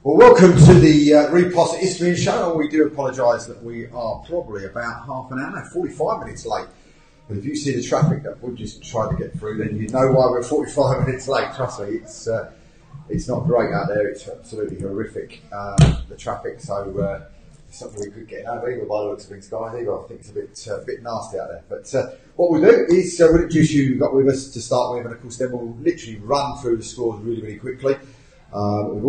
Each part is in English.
Well, welcome to the Reposs Isthmian show, and we do apologise that we are probably about half an hour, 45 minutes late. But if you see the traffic that we've just tried to get through, then you know why we're 45 minutes late. Trust me, it's not great out there. It's absolutely horrific, the traffic. So it's something we could get over either by the looks of things, guys. Either I think it's a bit nasty out there. But what we'll do is we'll introduce you got with us to start with, and of course then we'll literally run through the scores really quickly. And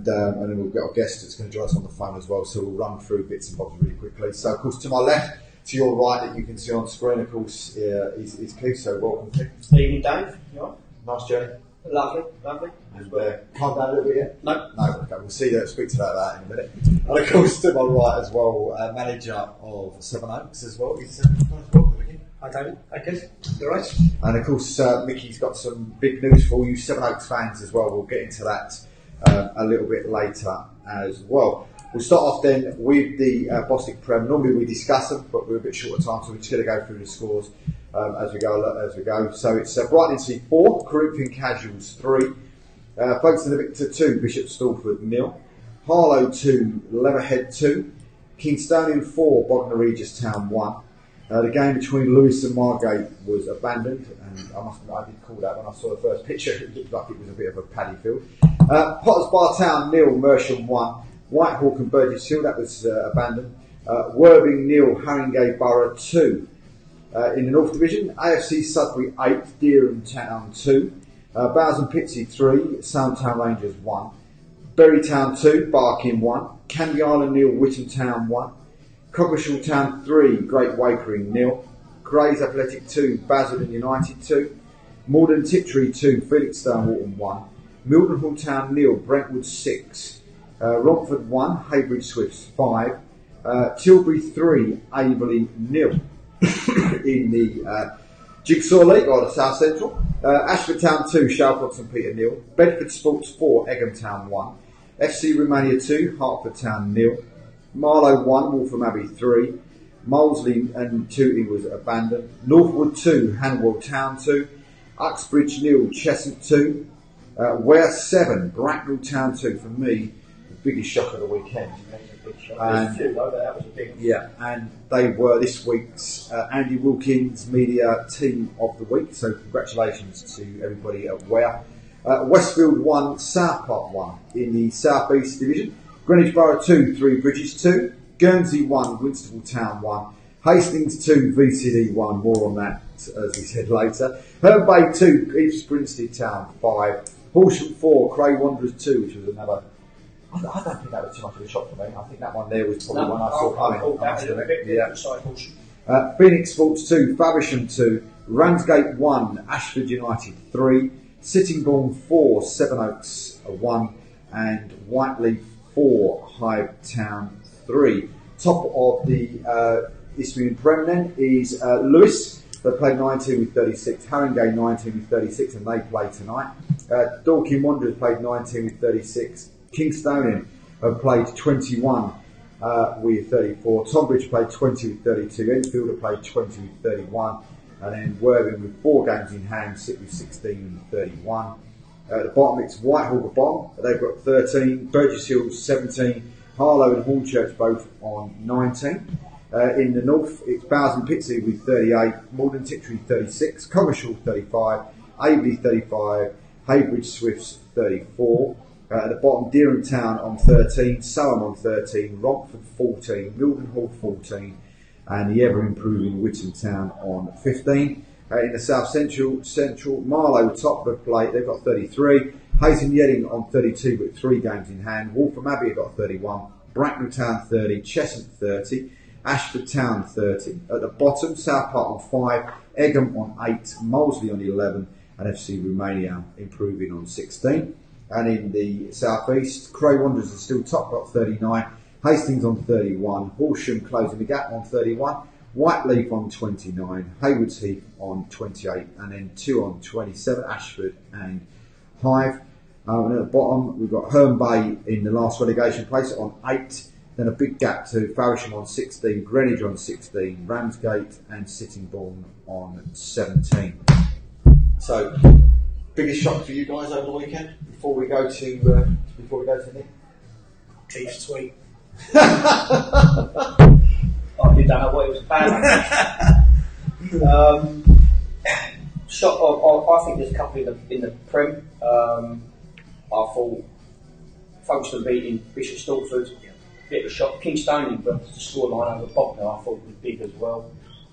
then we'll get our guest that's going to join us on the phone as well, so we'll run through bits and bobs really quickly. So, of course, to my left, to your right, that you can see on screen, of course, is Keith. So, welcome, Keith. Evening, Dave. You all right? Nice journey. Lovely. And calm down a little bit yet? No. Okay, we'll speak to that in a minute. And, of course, to my right as well, manager of Seven Oaks as well. Welcome again. Hi, David. Okay. You all right? And of course, Micky's got some big news for you Seven Oaks fans as well. We'll get into that a little bit later as well. We'll start off then with the Bostic Prem. Normally we discuss them, but we're a bit short of time, so we're just going to go through the scores as we go. So it's Brighton City 4, Corinthian Casuals 3, Folkestone Victor 2, Bishop Stortford 0, Harlow 2, Leatherhead 2, Kingstonian 4, Bognor Regis Town 1. The game between Lewis and Margate was abandoned, and I must admit I did call that when I saw the first picture. It looked like it was a bit of a paddy field. Potters Bar Town 0, Mersham 1, Whitehawk and Burgess Hill, that was abandoned. Worthing 0, Haringey Borough 2. In the North Division, AFC Sudbury 8, Dereham Town 2, Bowes and Pitsea 3, Soundtown Rangers 1, Bury Town 2, Barking 1, Candy Island 0, Whittam Town 1, Coggeshall Town 3, Great Wakering 0, Grays Athletic 2, Basildon United 2, Morden Tiptree 2, Felixstowe Walton 1, Mildenhall Town 0, Brentwood 6, Romford 1, Haybridge Swifts 5, Tilbury 3, Averley 0 in the Jigsaw League or the South Central, Ashford Town 2, Shalford St Peter 0, Bedford Sports 4, Egham Town 1, FC Romania 2, Hertford Town 0, Marlow 1, Waltham Abbey 3, Molesley and Tooting was abandoned, Northwood 2, Hanwell Town 2, Uxbridge 0, Cheshunt 2, Ware 7, Bracknell Town 2. For me, the biggest shock of the weekend. And they were this week's Andy Wilkins Media Team of the Week, so congratulations to everybody at Ware. Westfield 1, South Park 1 in the South East Division. Greenwich Borough 2, 3 Bridges 2, Guernsey 1, Winstable Town 1, Hastings 2, VCD 1, more on that as we said later, Herne Bay 2, East Grinstead Town 5, Horsham 4, Cray Wanderers 2, which was another, I don't think that was too much of a shock for me. I think that one there was probably one I saw coming. Phoenix Sports 2, Faversham 2, Ramsgate 1, Ashford United 3, Sittingbourne 4, Seven Oaks 1, and Whiteleaf 4, Hyde Town 3. Top of the Isthmian Prem then is Lewis. They played 19 with 36. Haringey 19 with 36, and they play tonight. Dorking Wanderers played 19 with 36. Kingstonian have played 21 with 34. Tonbridge played 20 with 32. Enfield have played 20 with 31. And then Worthing with 4 games in hand, sit with 16 with 31. At the bottom it's Whitehall the bottom, they've got 13, Burgess Hill 17, Harlow and Hornchurch both on 19. In the north it's Bowes and Pitsea with 38, Morden Tiptree 36, Coggeshall 35, Averley 35, Haybridge Swifts 34. At the bottom Dereham Town on 13, Soham on 13, Romford 14, Mildenhall 14, and the ever improving Whittam Town on 15. In the South Central, Marlow top of plate, they've got 33. Hayton Yedding on 32 with 3 games in hand. Waltham Abbey have got 31. Bracknell Town 30. Cheshunt 30. Ashford Town 30. At the bottom, South Park on 5. Egham on 8. Molesley on 11. And FC Romania improving on 16. And in the South East, Cray Wanderers are still top, got 39. Hastings on 31. Horsham closing the gap on 31. Whiteleaf on 29, Haywards Heath on 28, and then 2 on 27, Ashford and Hythe. And at the bottom, we've got Herne Bay in the last relegation place on 8, then a big gap to Faversham on 16, Greenwich on 16, Ramsgate and Sittingbourne on 17. So, biggest shock for you guys over the weekend before we go to Nick? Chief's tweet. I didn't know what it was about. I think there's a couple in the Prem. I thought Folkestone beating Bishop Stortford, bit of a shock. Kingstonian, but the scoreline over Bognor I thought was big as well.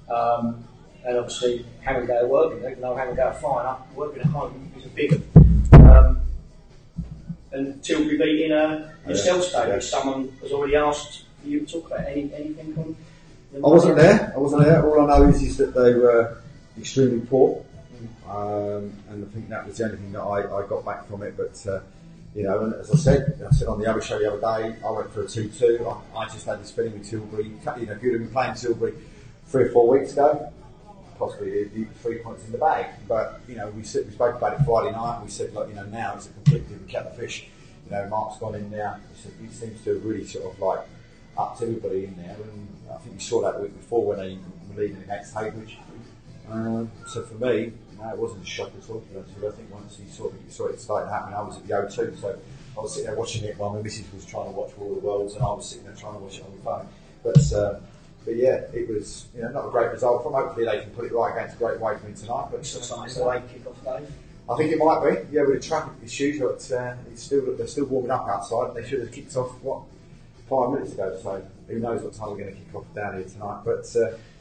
And obviously Hammondale working, even though Hammondale fine up, working at home is a big one. And Tilbury beating yourselves today, which someone has already asked for you to talk about. Anything on? I wasn't there. All I know is that they were extremely poor, and I think that was the only thing that I got back from it. But and as I said on the other show the other day, I went for a 2-2. I just had this feeling with Tilbury. If you'd have been playing Tilbury 3 or 4 weeks ago, possibly the 3 points in the bag. But we spoke about it Friday night. And we said, look, now it's a completely different kettle of fish. Mark's gone in now. He seems to have really sort of like upped everybody in there, and I think we saw that the week before when they were leading against Haybridge. So for me, it wasn't a shock at all. I think once you saw it started happening, I was at the O2, so I was sitting there watching it while my missus was trying to watch War of the Worlds, and I was sitting there trying to watch it on the phone. But yeah, it was not a great result. Hopefully they can put it right against Great Wakeman tonight. But it's a late kick-off day. I think it might be. Yeah, with the traffic issues, but they're still warming up outside. They should have kicked off 5 minutes ago. So who knows what time we're going to kick off down here tonight? But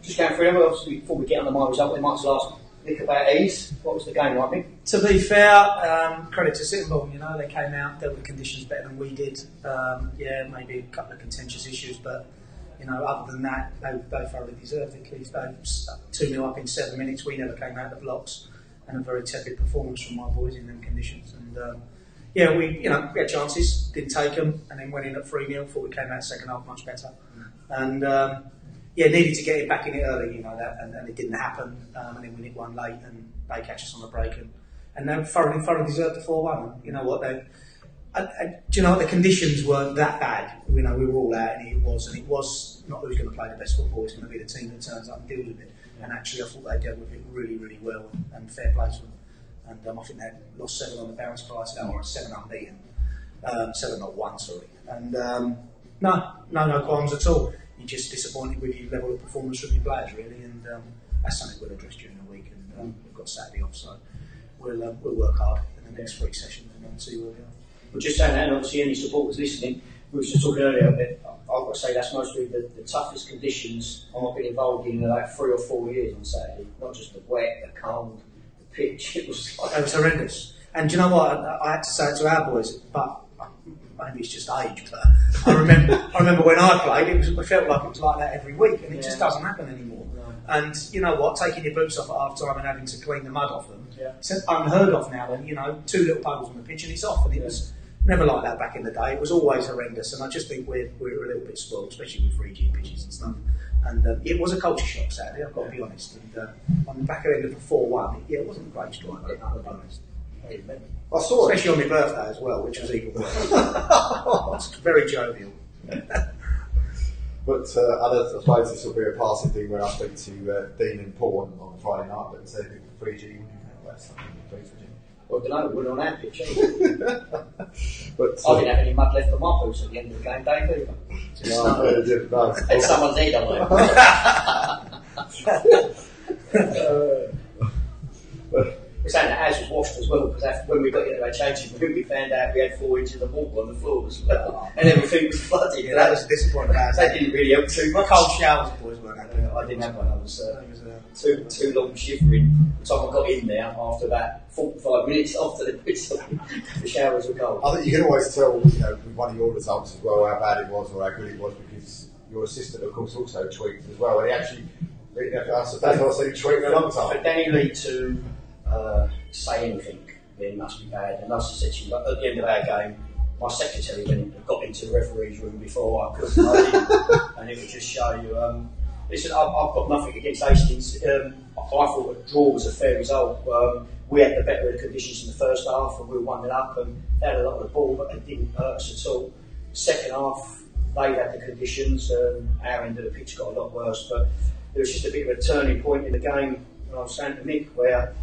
just going through them, obviously before we get on to my result, we might as well ask Nick about Ease. What was the game like, Nick? To be fair, credit to Sittingbourne, they came out, dealt with conditions better than we did. Maybe a couple of contentious issues, but other than that, they thoroughly deserved it. They 2-0 up in 7 minutes. We never came out of the blocks, and a very tepid performance from my boys in them conditions. And we had chances, didn't take them, and then went in at 3-0. Thought we came out second half much better, and needed to get it back in it early, that, and it didn't happen. And then we nicked one late, and they catch us on the break, and they thoroughly deserved the 4-1. You know what they. Do you know what, the conditions weren't that bad. We were all out, and it was not who's going to play the best football. It's going to be the team that turns up and deals with it. And actually, I thought they dealt with it really, really well, and fair play to them. And I think they lost 7 on the balance price now, or 7 unbeaten, 7 not 1, sorry. And no qualms at all. You're just disappointed with your level of performance from your players, really, and that's something we'll address during the week. And we've got Saturday off, so we'll work hard in the next 3 sessions and see where we are. Well, just saying that, and obviously any supporters listening, we were just talking earlier, I've got to say that's mostly the toughest conditions I've been involved in like 3 or 4 years on Saturday. Not just the wet, the cold, the pitch, it was horrendous. And do you know what, I had to say it to our boys, but maybe it's just age, but I remember when I played, it felt like it was like that every week, and it just doesn't happen anymore. No. And you know what, taking your boots off at half time and having to clean the mud off them, it's unheard of now. And 2 little puddles on the pitch and it's off, and it was never like that back in the day. It was always horrendous, and I just think we're a little bit spoiled, especially with 3G pitches and stuff. And it was a culture shock Saturday, I've got to be honest. And on the back end of the 4-1, it wasn't a great strike, I'll be honest. I saw especially on my birthday as well, which was even worse. It's very jovial. But I suppose this will be a passing thing when I speak to Dean and Paul on Friday night. But say 3G, well, I don't know, we're on our pitch. But I didn't have any mud left on my boots at the end of the game, Dave, either. No. And someone's head on it. We're saying that ours was washed as well, because when we got into our changing room, we found out we had 4 inches of water on the floor as well, and everything was flooded. Yeah, that was a disappointing. That didn't really help too much. Cold showers, boys weren't happy. I didn't have one. I was too long shivering. By the time I got in there, after about 45 minutes after the whistle, the showers were cold. I think you can always tell, with one of your results as well, how bad it was or how good it was, because your assistant, of course, also tweeted as well. And he actually, I suppose I've seen tweeting a long time. For Danny Lee to say anything, then it must be bad. And as I said to you, at the end of our game, my secretary got into the referee's room before I could, and it would just show you. Listen, I've got nothing against Hastings. I thought a draw was a fair result. We had the better conditions in the first half, and we were 1-0 up, and they had a lot of the ball, but it didn't hurt us at all. Second half, they had the conditions. Our end of the pitch got a lot worse, but there was just a bit of a turning point in the game. When I was saying to Mick, where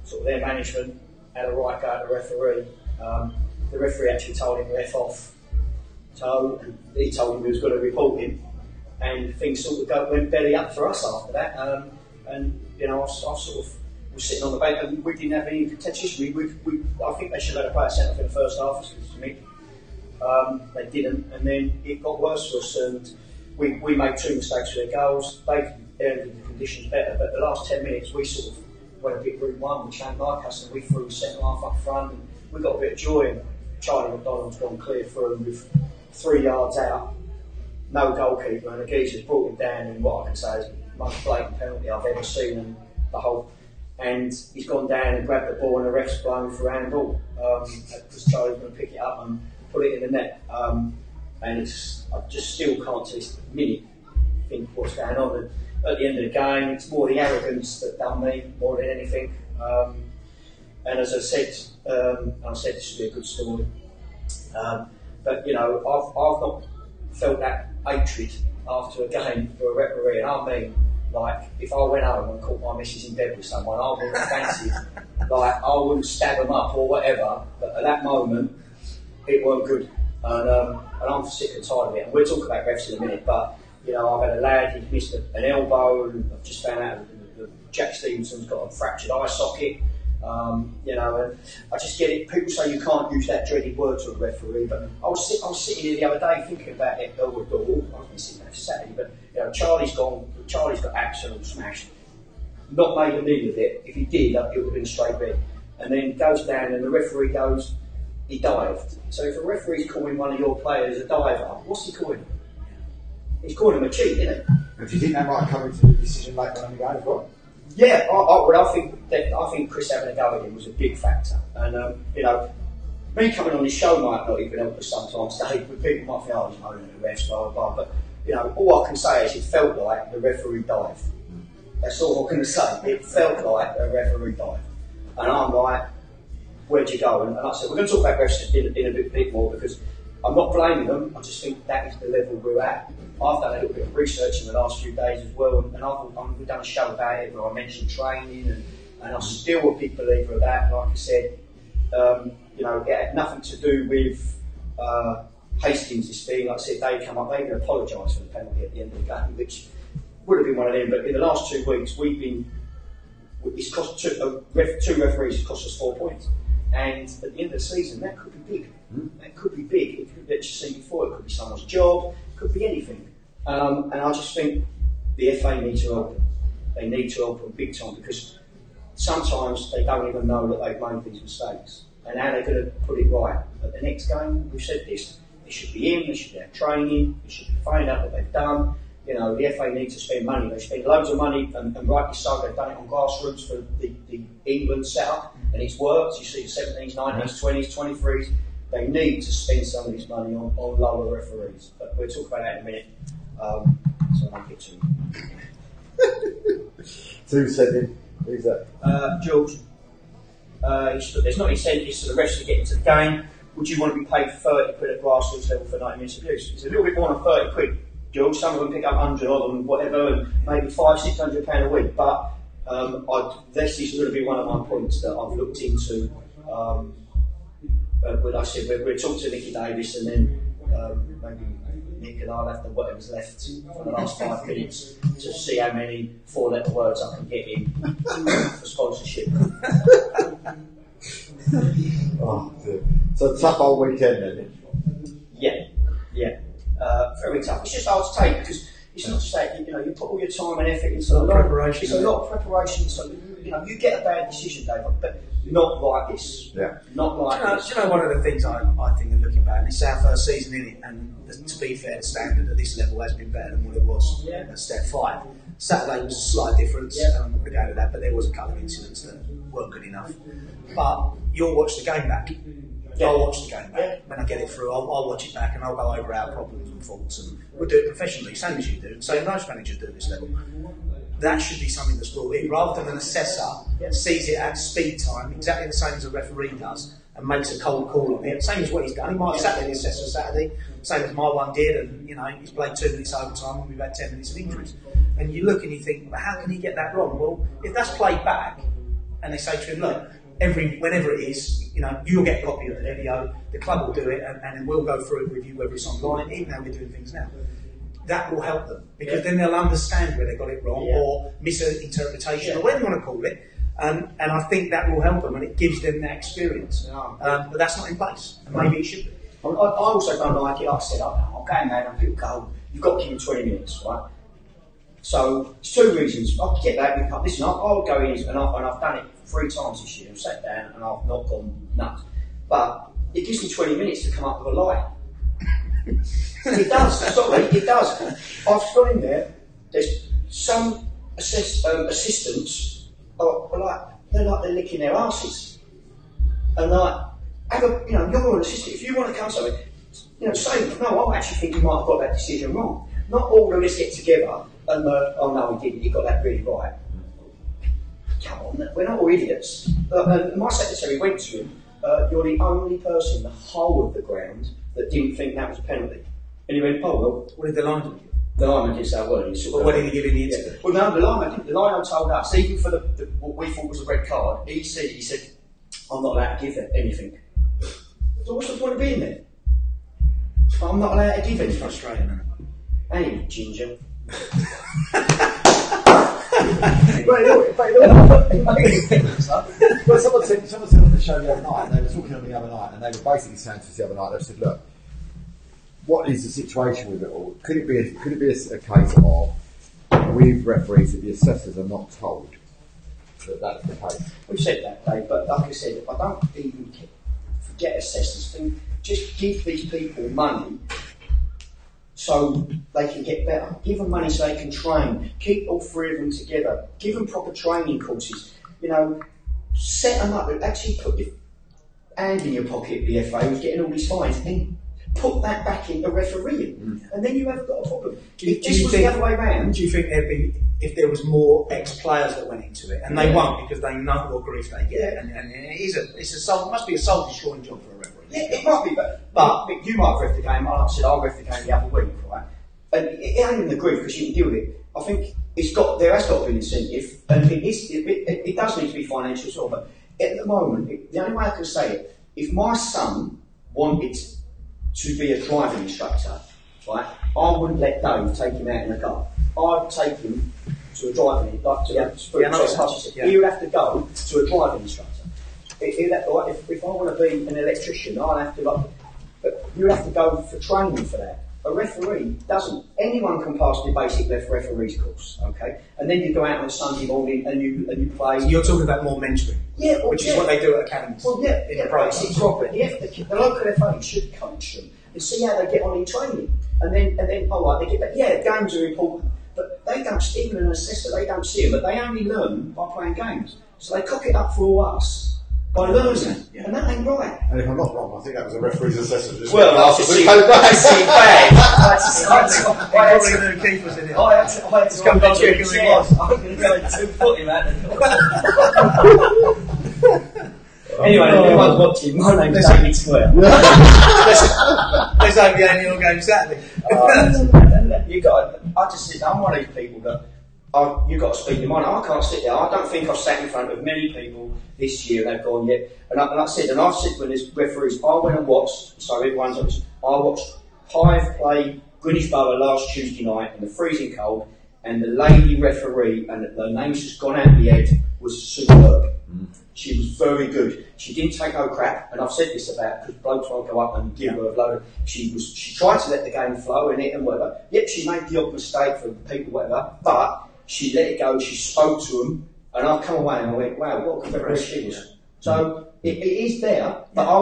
sort of their management had a right go at the referee. The referee actually told him to F off So he told him he was going to report him, and things sort of went belly up for us after that. And you know, I sort of was sitting on the bench, and we didn't have any contention. I think they should have had a player sent off in the first half. To me, they didn't, and then it got worse for us, and we made 2 mistakes with their goals. They ended the conditions better, but the last 10 minutes we sort of went a bit route one. We changed like us, and we threw second half up front, and we got a bit of joy. And Charlie McDonald's gone clear through with 3 yards out, no goalkeeper, and the geezer's brought him down in what I can say is the most blatant penalty I've ever seen in the whole. And he's gone down and grabbed the ball, and the ref's blown for handball because Charlie's going to pick it up and put it in the net. And I just still can't to this minute think what's going on. And at the end of the game, it's more the arrogance that done me more than anything. And as I said, this would be a good story. But you know, I've not felt that hatred after a game for a referee, and I mean, like, if I went home and caught my missus in bed with someone, I wouldn't fancy, like, I wouldn't stab them up or whatever. But at that moment, it weren't good, and I'm sick and tired of it. And we'll talk about refs in a minute, but you know, I've had a lad, he missed an elbow, and I've just found out that Jack Stevenson's got a fractured eye socket. You know, and I just get it. People say you can't use that dreaded word to a referee, but I was sitting here the other day thinking about it. I was been sitting there for Saturday, but you know, Charlie's got absolutely smashed. Not made a meal of it. If he did, it would have been a straight red. And then goes down, and the referee goes, he dived. So if a referee's calling one of your players a diver, what's he calling him? He's calling him a cheat, isn't it? And do you think that might come into the decision later on in the game as well? Yeah, I think Chris having a go at him was a big factor, and you know, me coming on this show might not even help us sometimes. Dave, people might think, oh, he's moaning at the refs, blah blah blah. But you know, all I can say is it felt like the referee dived. That's all I'm going to say. It felt like a referee dived, and I'm like, where'd you go? And like I said, we're going to talk about refs in a bit more because I'm not blaming them. I just think that is the level we're at. I've done a little bit of research in the last few days as well, and we've done a show about it where I mentioned training, and I'm still a big believer of that. Like I said, you know, it had nothing to do with Hastings' this thing. Like I said, they come up, they even apologised for the penalty at the end of the game, which would have been one of them. But in the last 2 weeks, it's cost two referees, it's cost us 4 points. And at the end of the season, that could be big. That could be big. It could be, as you see before, it could be someone's job, it could be anything. And I just think the FA need to help them. They need to help them big time because sometimes they don't even know that they've made these mistakes. And how they're going to put it right. At the next game, we've said this, they should be in, they should be have training, they should be finding out what they've done. You know, the FA need to spend money. They spend loads of money, and rightly so. They've done it on grassroots for the England setup, and it's worked. You see the 17s, 19s, 20s, 23s. They need to spend some of this money on lower referees. But we'll talk about that in a minute. So I won't get too. 2 seconds. Who's that? George. There's not incentives for the refs to get into the game. Would you want to be paid 30 quid at grassroots level for 90 minutes of use? It's a little bit more than 30 quid. George, some of them pick up 100 of them, whatever, and maybe £500-600 a week. But this is going to be one of my points that I've looked into. Like I said, we're talking to Micky Davis, and then maybe Nick and I'll have to whatever's left for the last 5 minutes to see how many 4-letter words I can get in for sponsorship. Oh, dear. So tough old weekend then. Yeah. Very tough. It's just hard to take because it's not just that, you know, you put all your time and effort into a lot of preparation. It's a lot of preparation. So, you know, you get a bad decision, Dave, but not like this. Yeah. Not like this. Do you know one of the things I think of looking back, and it's our first season in it, and to be fair, the standard at this level has been better than what it was at step 5. Saturday was a slight difference, and I'm not going to go into that, but there was a couple of incidents that weren't good enough. But you'll watch the game back. I'll watch the game back. When I get it through, I'll watch it back and I'll go over our problems and faults, and we'll do it professionally, same as you do, same most managers do at this level. That should be something that's brought in, rather than an assessor sees it at speed time, exactly the same as a referee does, and makes a cold call on it. Same as what he's done. He might have sat there the assessor Saturday, same as my one did, and you know, he's played 2 minutes overtime and we've had 10 minutes of injuries. And you look and you think, well, how can he get that wrong? Well, if that's played back, and they say to him, look, whenever it is, you'll get a copy of the video, the club will do it, and then we'll go through it with you, whether it's online, even how we're doing things now. That will help them, because then they'll understand where they got it wrong, or misinterpretation, or whatever you want to call it. And I think that will help them, and it gives them that experience. But that's not in place, and maybe it should be. I also don't like it. Like I said, I'm going down and people go, you've got to give them 20 minutes, right? So, there's two reasons. I get that. Listen, I'll go in, and I've done it 3 times this year. I've sat down and I've not gone nuts. But it gives me 20 minutes to come up with a lie. It does, sorry, it does. I've gone in there, there's some assistants, they're licking their asses. And you're an assistant, if you want to come somewhere, say, no, I actually think you might have got that decision wrong. Not all of us get together and, oh no, we didn't, you got that really right. Come on, we're not all idiots. And my secretary went to him, you're the only person in the whole of the ground that didn't think that was a penalty. And he went, oh well. What did the lineman do? The lineman didn't say a word. What did he give in the incident? Well, no, the lineman told us, even for what we thought was a red card, he said, I'm not allowed to give anything. So what's the point of being there? I'm not allowed to give anything. Frustrating, isn't it? Ain't you, ginger? Well, someone said on the show the other night, and they were talking on the other night, and they were basically saying to us the other night, they said, look, what is the situation with it all? Could it be a case of, with referees, that the assessors are not told that that's the case? We've said that, Dave, but like I said, I don't even forget assessors. Just give these people money so they can get better. Give them money so they can train. Keep all 3 of them together. Give them proper training courses. Set them up. Actually put your hand in your pocket, the FA, who's getting all these fines, and put that back into refereeing. And then you haven't got a problem. If this was the other way round... Do you think there'd be, if there was more ex-players that went into it, and they won't because they know what grief they get, and it must be a soul-destroying job for a referee. Yeah, it might be, but you might have ref the game. Like I said, I ref the game the other week, right? And it ain't in the grief because you can deal with it. I think there has got to be an incentive, and it does need to be financial as well. But at the moment, the only way I can say it, if my son wanted to be a driving instructor, right, I wouldn't let Dave take him out in a car. I'd take him to a driving instructor. He would have to go to a driving instructor. If I want to be an electrician, I'll have to but you have to go for training for that. A referee doesn't. Anyone can pass the basic referee's course, okay? And then you go out on a Sunday morning and you play. So you're talking about more mentoring, which is what they do at academies. Well, it's proper. The local FA should coach them and see how they get on in training, and then they get that. Yeah, games are important, but they don't. Even an assessor, they don't see them, but they only learn by playing games. So they cock it up for all us. By learning, and that ain't right. And if I'm not wrong, I think that was a referee's assessment. Well, I see bad. I had to keep us in it. I had to come back to who he was. I'm going to go 2 foot him out the door. Anyway, if anyone's watching, my name's David Square. Let's hope the annual game Saturday. I'm one of these people that you've got to speak your mind. I can't sit there. I don't think I've sat in front of many people this year and they've gone yet. And I've said when there's referees, I went and watched, so everyone's honest, I watched Hive play Greenwich Borough last Tuesday night in the freezing cold, and the lady referee, and the name's just gone out of the head, was superb. She was very good. She didn't take no crap, and I've said this about because blokes won't go up and give her a load of. She tried to let the game flow in it and whatever. Yep, she made the odd mistake for people, whatever, but she let it go, she spoke to them, and I've come away and I went, wow, what a clever she was. So it is there, but I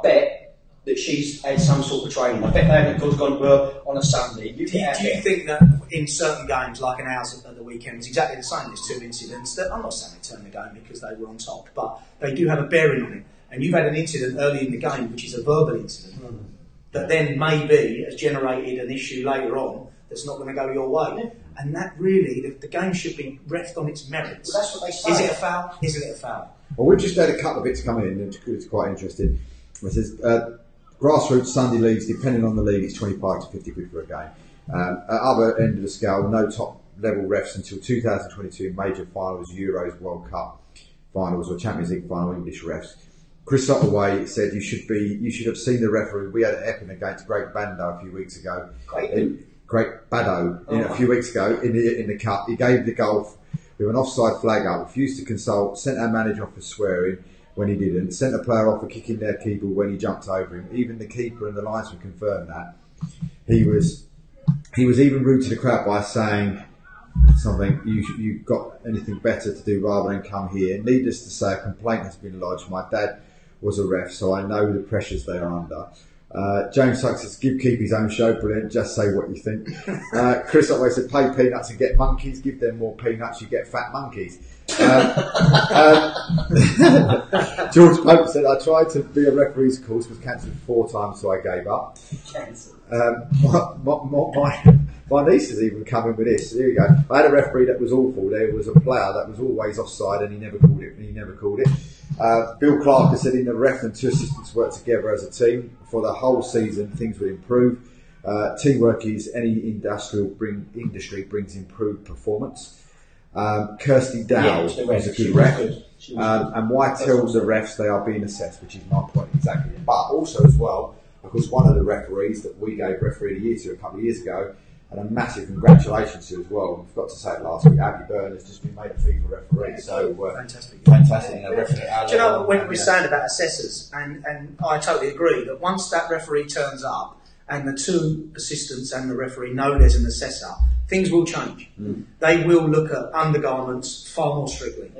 bet that she's had some sort of training. I bet they haven't gone on a Sunday. Do you think that in certain games, like in ours at the weekend, it's exactly the same? There's 2 incidents that I'm not saying they turned the game because they were on top, but they do have a bearing on it. And you've had an incident early in the game, which is a verbal incident, that then maybe has generated an issue later on that's not going to go your way. And that really, the game should be refed on its merits. Well, that's what they say. Is it a foul? Isn't it a foul? Well, we've just had a couple of bits come in, and it's quite interesting. It says, grassroots Sunday leagues, depending on the league, it's 25 to 50 quid for a game. At other end of the scale, no top level refs until 2022 major finals, Euros, World Cup. finals or Champions League final English refs. Chris Ottaway said you should have seen the referee. We had an epping against Great Bando a few weeks ago. Great Bado a few weeks ago in the cup. He gave the goal with an offside flag up, refused to consult, sent our manager off for swearing when he didn't, sent a player off for kicking their keeper when he jumped over him. Even the keeper and the linesman confirmed that. He was even rude to the crowd by saying something, you've got anything better to do rather than come here. Needless to say, a complaint has been lodged. My dad was a ref, so I know the pressures they are under. James Sykes says, give Keep his own show, brilliant, just say what you think. Chris Otway said, pay peanuts and get monkeys, give them more peanuts, you get fat monkeys. George Pope said, I tried to be a referee's course, was cancelled 4 times, so I gave up. My niece has even come in with this. Here you go. I had a referee that was awful. There was a player that was always offside and he never called it. Bill Clark has said in the ref and 2 assistants work together as a team. For the whole season, things would improve. Teamwork is any industry brings improved performance. Kirsty Dow is a good ref. And why tell the refs they are being assessed, which is my point exactly. But also as well, because one of the referees that we gave referee of the year to a couple of years ago, and a massive congratulations to as well. We forgot to say it last week. Abby Byrne has just been made a FIFA referee. So fantastic. Do you know when we were saying about assessors, and I totally agree that once that referee turns up and the 2 assistants and the referee know there's an assessor, things will change. They will look at undergarments far more strictly,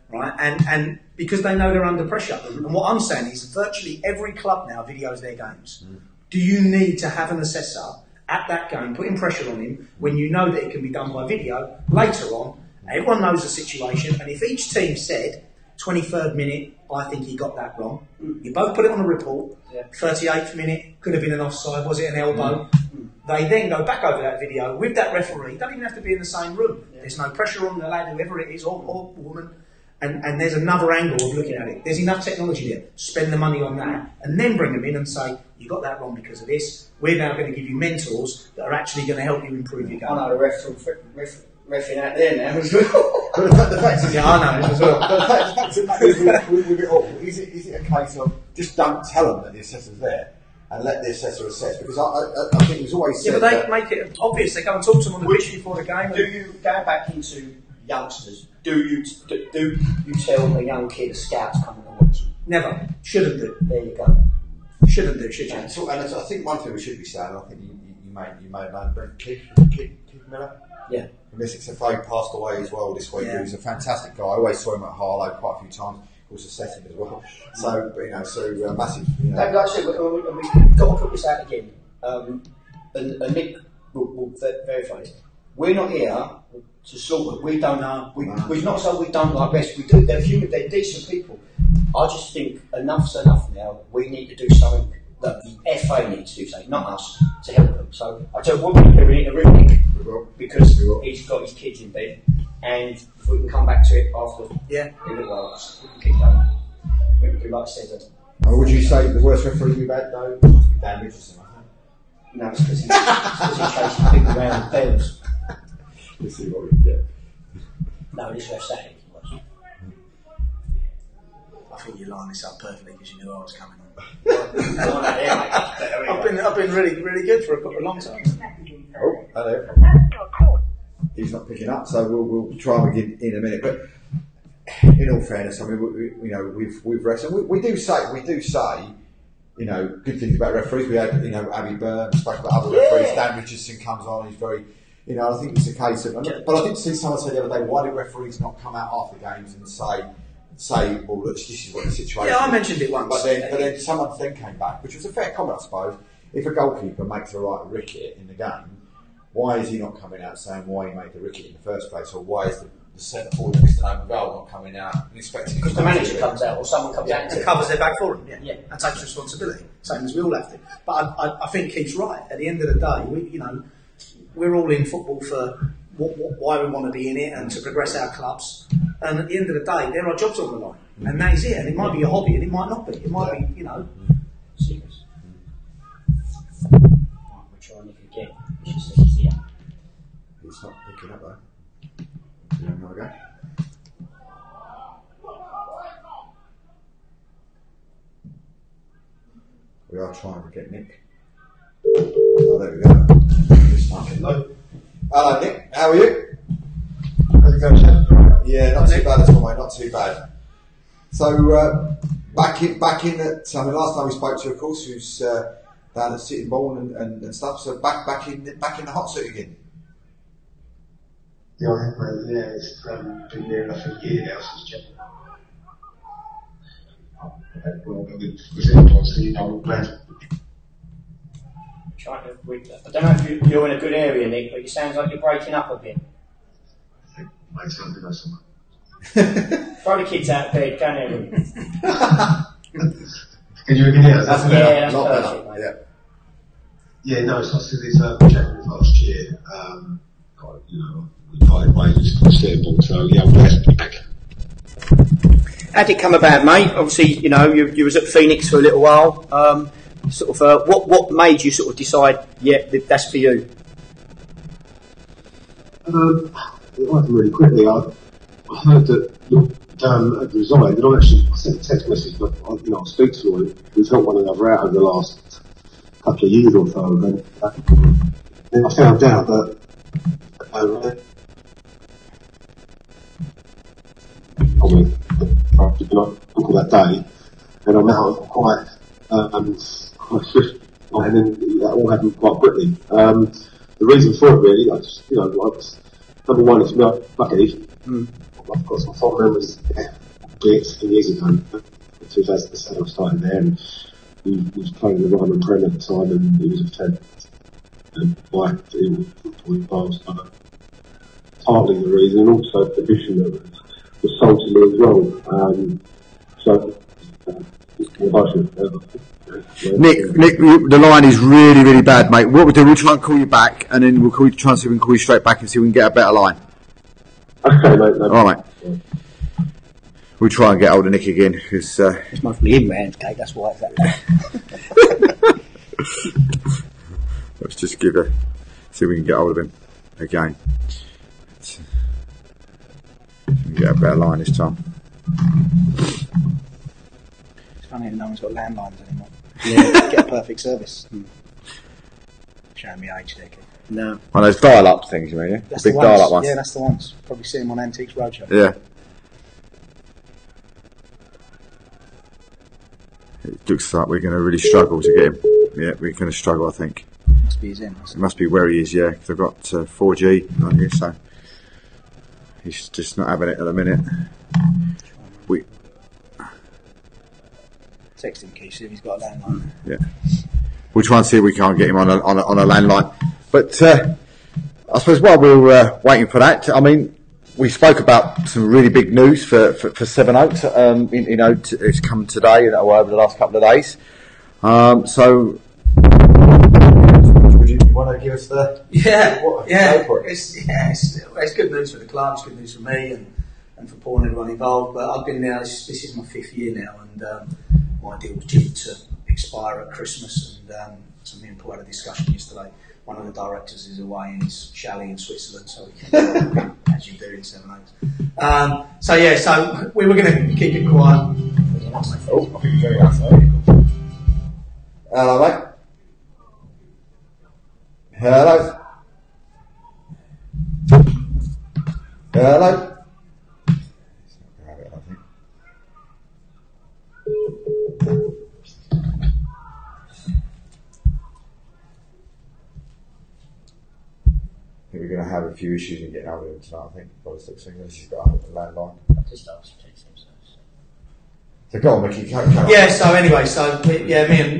right? And because they know they're under pressure. And what I'm saying is, virtually every club now videos their games. Do you need to have an assessor at that game, putting pressure on him when you know that it can be done by video later on? Everyone knows the situation, and if each team said 23rd minute, I think he got that wrong, you both put it on a report. 38th minute, could have been an offside, was it an elbow? They then go back over that video with that referee. Don't even have to be in the same room. There's no pressure on the lad, whoever it is, or woman. And there's another angle of looking at it. There's enough technology there. Spend the money on that, and then bring them in and say, you got that wrong because of this. We're now going to give you mentors that are actually going to help you improve your game. I know the refing out there now as well. But the fact is, I know as well. The fact is, with it all, is it a case of just don't tell them that the assessor's there and let the assessor assess? Because I think it was always said. Yeah, but they make it obvious. They go and talk to them on the pitch before the game. Do you go back into youngsters? Do you tell the young kid, scouts coming to watch you? Never. Shouldn't do. There you go. Shouldn't do, should you? And I think one thing we should be saying, I think you made a man, Brent Keith Miller. Yeah. From Essex FA passed away as well this week. He was a fantastic guy. I always saw him at Harlow quite a few times. Of course, assessing as well. So, massive. Like I said, we've got to put this out again. And Nick will verify it. We're not here to sort of, we don't know. We're not saying we don't like rest. We do. They're human. They're decent people. I just think enough's enough now. We need to do something that the FA needs to do something, not us, to help them. So I tell you what, we need to ring Nick because he's got his kids in bed, and if we can come back to it after a little while, we can keep going. We can do like I said. Would you say the worst referee we've had though must be Dan Richardson? No, it's because he's chasing people around bells. Let's see what we can get. No, this ref Saturday. I think you lined this up perfectly because you knew I was coming on. I've I've been really, really good for a long time. Oh, hello. He's not picking up, so we'll try him again in a minute. But in all fairness, I mean, we've wrestled. We do say, good things about referees. We had, Abby Byrne, spoke about other referees. Dan Richardson comes on. He's very, I think it's a case of. But I did see someone say the other day, why do referees not come out after games and say, well, look, this is what the situation is. Yeah, I mentioned it once. But then someone then came back, which was a fair comment, I suppose. If a goalkeeper makes a right ricket in the game, why is he not coming out saying why he made the ricket in the first place, or why is the centre forward next to open goal not coming out and expecting? Because the manager comes out, or someone comes out and covers their back for him, and takes responsibility, same as we all have to. But I think Keith's right. At the end of the day, we're all in football for why we want to be in it and to progress our clubs. And at the end of the day, there are jobs on the line, and that is it. And it might be a hobby, and it might not be. It might be, serious. Right, we're trying to get. She says he's here. It's not picking up though. There we go. I'll try and get Nick. Oh, there we go. Hello. Hello, Nick. How are you? How's it going, Chef? Yeah, not too bad at all, mate. Not too bad. So back in at. I mean, last time we spoke to you, of course, you was down at Sittingbourne and stuff. So back in the hot seat again. Yeah, I have, mate. Yeah, it's been near enough a year now since Jeff. Well, with obviously, you know, I'm glad. I don't know if you're in a good area, Nick, but it sounds like you're breaking up a bit. I think mate, something or something. Throw the kids out of bed, go in. Can you hear me now? That's perfect, mate. Yeah, no, so I see this chatting last year. We parted ways for Sittingbourne, so yeah, I'm glad to be back. How did it come about, mate? Obviously, you was at Phoenix for a little while. What made you sort of decide, yeah, that's for you? It happened really quickly. I heard that Dan had resigned, and I sent a text message, but I speak to him. We've helped one another out over the last couple of years or so, and then I found out that that day, and I'm out quite swift, and then that all happened quite quickly. The reason for it really, number one, it's not lucky. I've got some fond memories there, 15 years ago, 2007 I started there, and he was playing the Ryman Prem at the time, and he was a 10. And my team was partly the reason, and also the position that was sold to me as well. Nick, the line is really, really bad, mate. What we'll do, we'll try and call you back, and then we'll try and see if we can call you straight back and see if we can get a better line. Okay, mate. No. All right, mate. Yeah. We'll try and get hold of Nick again, because... it's mostly in round, Kate, that's why it's that. Let's just see if we can get hold of him again. See if we can get a better line this time. It's funny that no one's got landlines anymore. Yeah, get a perfect service. Showing me age there, Keith. No. Well, those dial-up things, you mean, yeah? That's the big ones. dial-up ones. Yeah, that's the ones. Probably see them on Antiques Roadshow. Yeah. It looks like we're going to really struggle to get him. Yeah, we're going to struggle, I think. Must be his in. It must be where he is, yeah, because I've got 4G on here, so he's just not having it at the minute. Text him, Keith, see if he's got a landline. Yeah. We'll try and see if we can't get him on a landline. But I suppose while we're waiting for that, I mean, we spoke about some really big news for Seven Oaks. It's come today or over the last couple of days. So, would you want to give us the? Yeah. It's good news for the club. It's good news for me and for Paul and everyone involved. But I've been now. This is my 5th year now, and my deal was due to expire at Christmas. And so me and Paul had a discussion yesterday. One of the directors is away in his chalet in Switzerland, so we can as you do in Seven Oaks. So we were going to keep it quiet. Oh, I think you're very outside. Hello, mate. Hello. Hello. I think we're going to have a few issues in getting out of him tonight, I think. She's got a landline. Just ask to text him, so go on, Micky. Yeah, so anyway,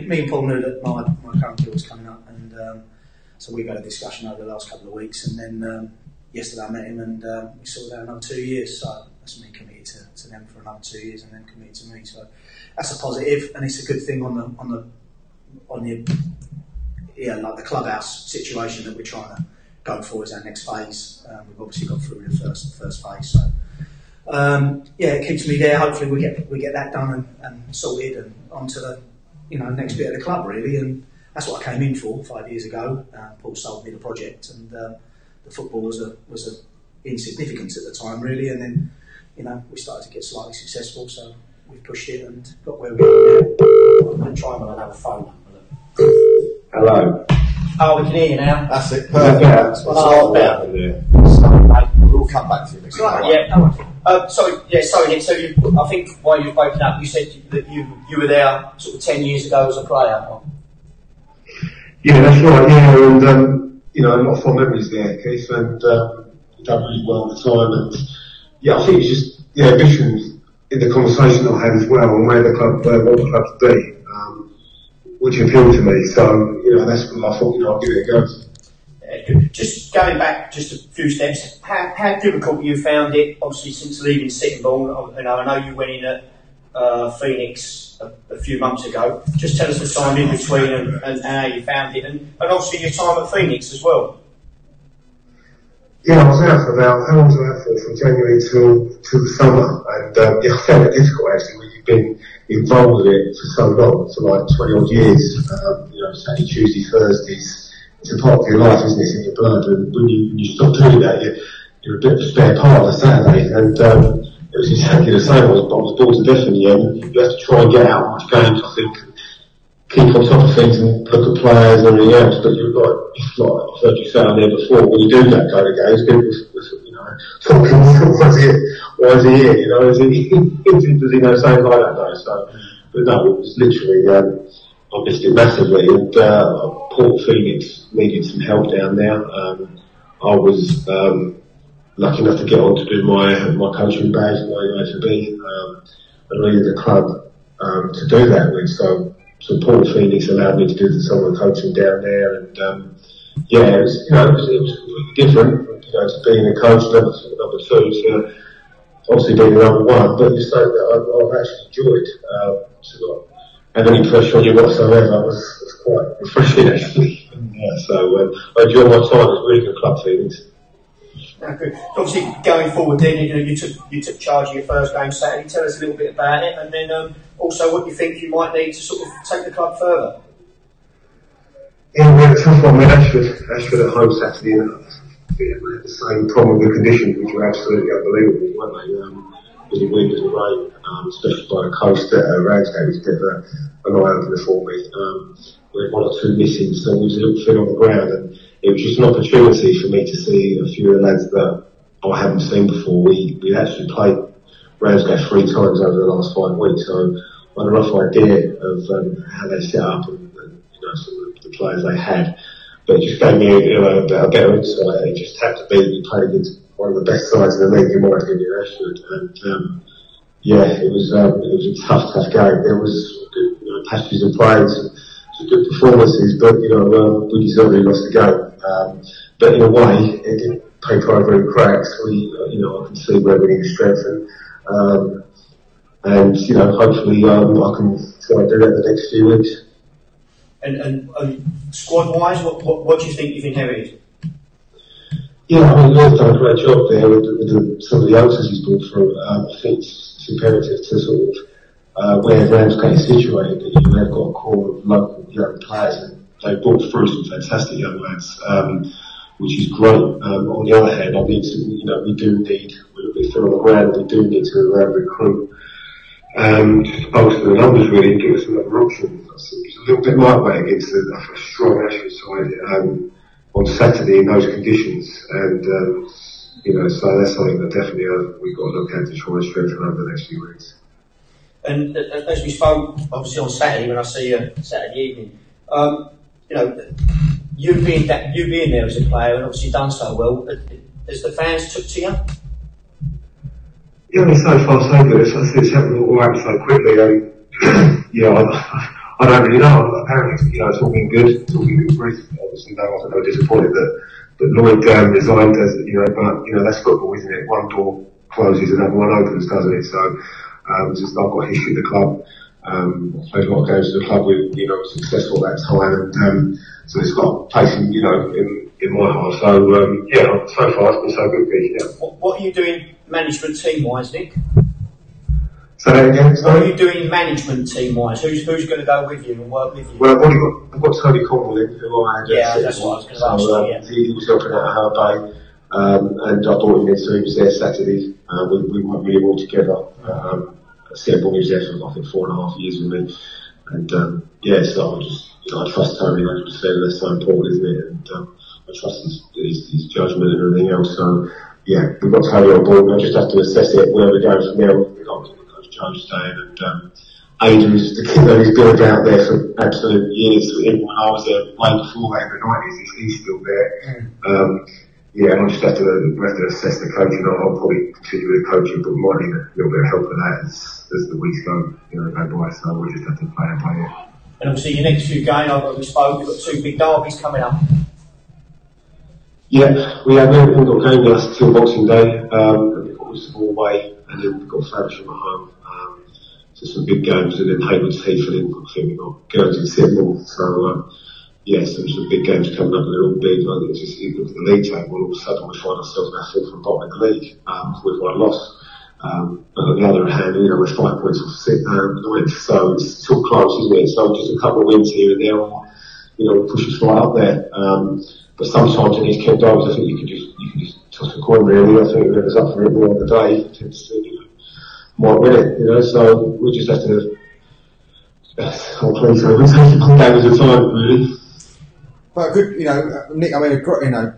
me and Paul knew that my current deal was coming up, and so we've had a discussion over the last couple of weeks, and then yesterday I met him, and we sorted out another 2 years, so that's me committed to them for another 2 years, and then committed to me, so that's a positive, and it's a good thing on the clubhouse situation that we're trying to go for as our next phase. We've obviously got through the first phase, so it keeps me there. Hopefully we get that done and sorted and onto the next bit of the club really, and that's what I came in for 5 years ago. Paul sold me the project, and the football was a insignificance at the time really, and then we started to get slightly successful, so we've pushed it and got where we are now. I'm going to try him on another phone number. Hello. Oh, we can hear you now. That's it. Perfect. Perfect. Oh, better. Yeah. Sorry, mate. We'll come back to you next time. Yeah, no worries. Sorry, Nick. So I think while you were breaking up, you said that you were there sort of 10 years ago as a player. Yeah, that's right. Yeah, and you know, a lot of fond memories there, Keith, and you done really well at the time. And yeah, I think it's just ambition in the conversation I had as well, and where the club, what the club to be, which appealed to me. So you know, that's when I thought, you know, I'll give it a go. Just going back just a few steps, how difficult you found it, obviously since leaving Sittingbourne. I know you went in at Phoenix a few months ago. Just tell us the time in between and how you found it, and obviously your time at Phoenix as well. Yeah, I was out for about, how long was I out for? From January till the summer, and yeah, I found it difficult actually when you've been involved with it for so long, for like 20 odd years, you know, Saturday, Tuesday, Thursdays. It's a part of your life, isn't it? It's in your blood, and when you stop doing that, you're a bit of a spare part of a Saturday, and it was exactly the same. I was bored to death in the end. You have to try and get out much games, I think, keep on top of things and look at players and everything else, but you've got, it's like I've heard you found there before, when you do that kind of games, people, you know, talking, why is he here, you know, does he know saying like that day, so, but no, it was literally, I missed it massively, and Port Phoenix needed some help down there. I was lucky enough to get on to do my coaching badge, my UAFB, and really the club to do that with. So Port Phoenix allowed me to do some of the coaching down there, and yeah, it was, you know, it was really different, you know, to being a coach, number two, to obviously being number one. But you say that I've actually enjoyed to not have any pressure on you whatsoever. It was quite refreshing actually. Yeah, so I enjoyed my time. It was really good club feelings. Okay. Obviously, going forward, then you took charge of your first game Saturday. Tell us a little bit about it, and then also what you think you might need to sort of take the club further. Yeah, we had a tough one with Ashford at home Saturday, and we had the same problem with the conditions, which were absolutely unbelievable, weren't they? With the wind and the rain, especially by the coast at Ramsgate, was a bit of an eye-opener for me. We had one or two missing, so we was a little thin on the ground, and it was just an opportunity for me to see a few of the lads that I haven't seen before. We actually played Ramsgate 3 times over the last 5 weeks, so I had a rough idea of how they set up and you know, some of the players they had. But it just gave me a better insight. It just had to be we played against one of the best sides in the league, in my opinion, Ashford. And yeah, it was a tough game. There was good, you know, passages of play, some good performances, but you know, we deservedly lost the game. But in a way, it didn't paper over any cracks. You know, I can see where we need to strengthen. And you know, hopefully, I can try and do that in the next few weeks. And squad-wise, what do you think you've inherited? Yeah, I mean, Lloyd's done a great job there with some of the youngsters he's brought through. I think it's imperative to sort of where Ramsgate is situated, that you have got a core of local young players, and they've brought through some fantastic young lads, which is great. On the other hand, I need to, you know, we do need, we're a bit thin on the ground, we do need to recruit. Just to bolster the numbers really and give us another option. It's a little bit lightweight against a strong Ashford side on Saturday in those conditions, and you know, so that's something that definitely we've got to look at to try and strengthen over the next few weeks. And as we spoke, obviously on Saturday when I see you Saturday evening, you know, you being there as a player and obviously done so well, has the fans took to you? Yeah, I mean, so far so good. It's happened all right so quickly. Yeah, I don't really know. Apparently, you know, it's all been good. It's all been good for us. Obviously, no one's ever disappointed that Lloyd resigned, as you know. But you know, that's football, isn't it? One door closes, another one opens, doesn't it? So, just I've got history of the club. Played a lot of games for the club. We, you know, successful at that time, and so it's got a place in, you know, in my heart. So, yeah, so far it's been so good. Yeah. What are you doing management team-wise, Nick? Say that again. What are you doing management team-wise? Who's going to go with you and work with you? Well, I've got Tony Cornwall in, who I had. Yeah, that's what I was going to ask. He was helping out at Her Bay, and I brought him in, so he was there Saturday. We worked really well together. Seb was there for I think 4.5 years with me, And yeah, so I trust Tony 100%. That's so important, isn't it? And I trust his judgment and everything else. So yeah, we've got Tony on board. I just have to assess it where we go from there. We've got Coach Joe staying, and Aidan's the kid that he's been about there for absolute years. Even when I was there way before that in the 90s, he's still there. Yeah, I just have to assess the coaching. I'll probably continue with the coaching, but might need a little bit of help with that as the weeks go by. So we'll just have to play it. And obviously, your next few games, we spoke, we've got 2 big derbies coming up. Yeah, we've got a game last till Boxing Day. We've got Worcester away, and then we've got Faversham at home. So some big games, and then Haywards Heath, and then I think we've got Guernsey Sydenham. So yeah, some big games coming up, and they're all big. I think it's just you look at the league table, all of a sudden we find ourselves about 4th from bottom of the league with one loss. But on the other hand, we're 5 points off 9th, so it's still close, isn't it? So just a couple of wins here and there, will push us right up there. But sometimes in these Kent derbies, I think you can just toss a coin really. I think whoever's up for it more on the day tends to might win it. So we just have to. Hopefully, so we take one game at a time, really. But good, Nick. I mean,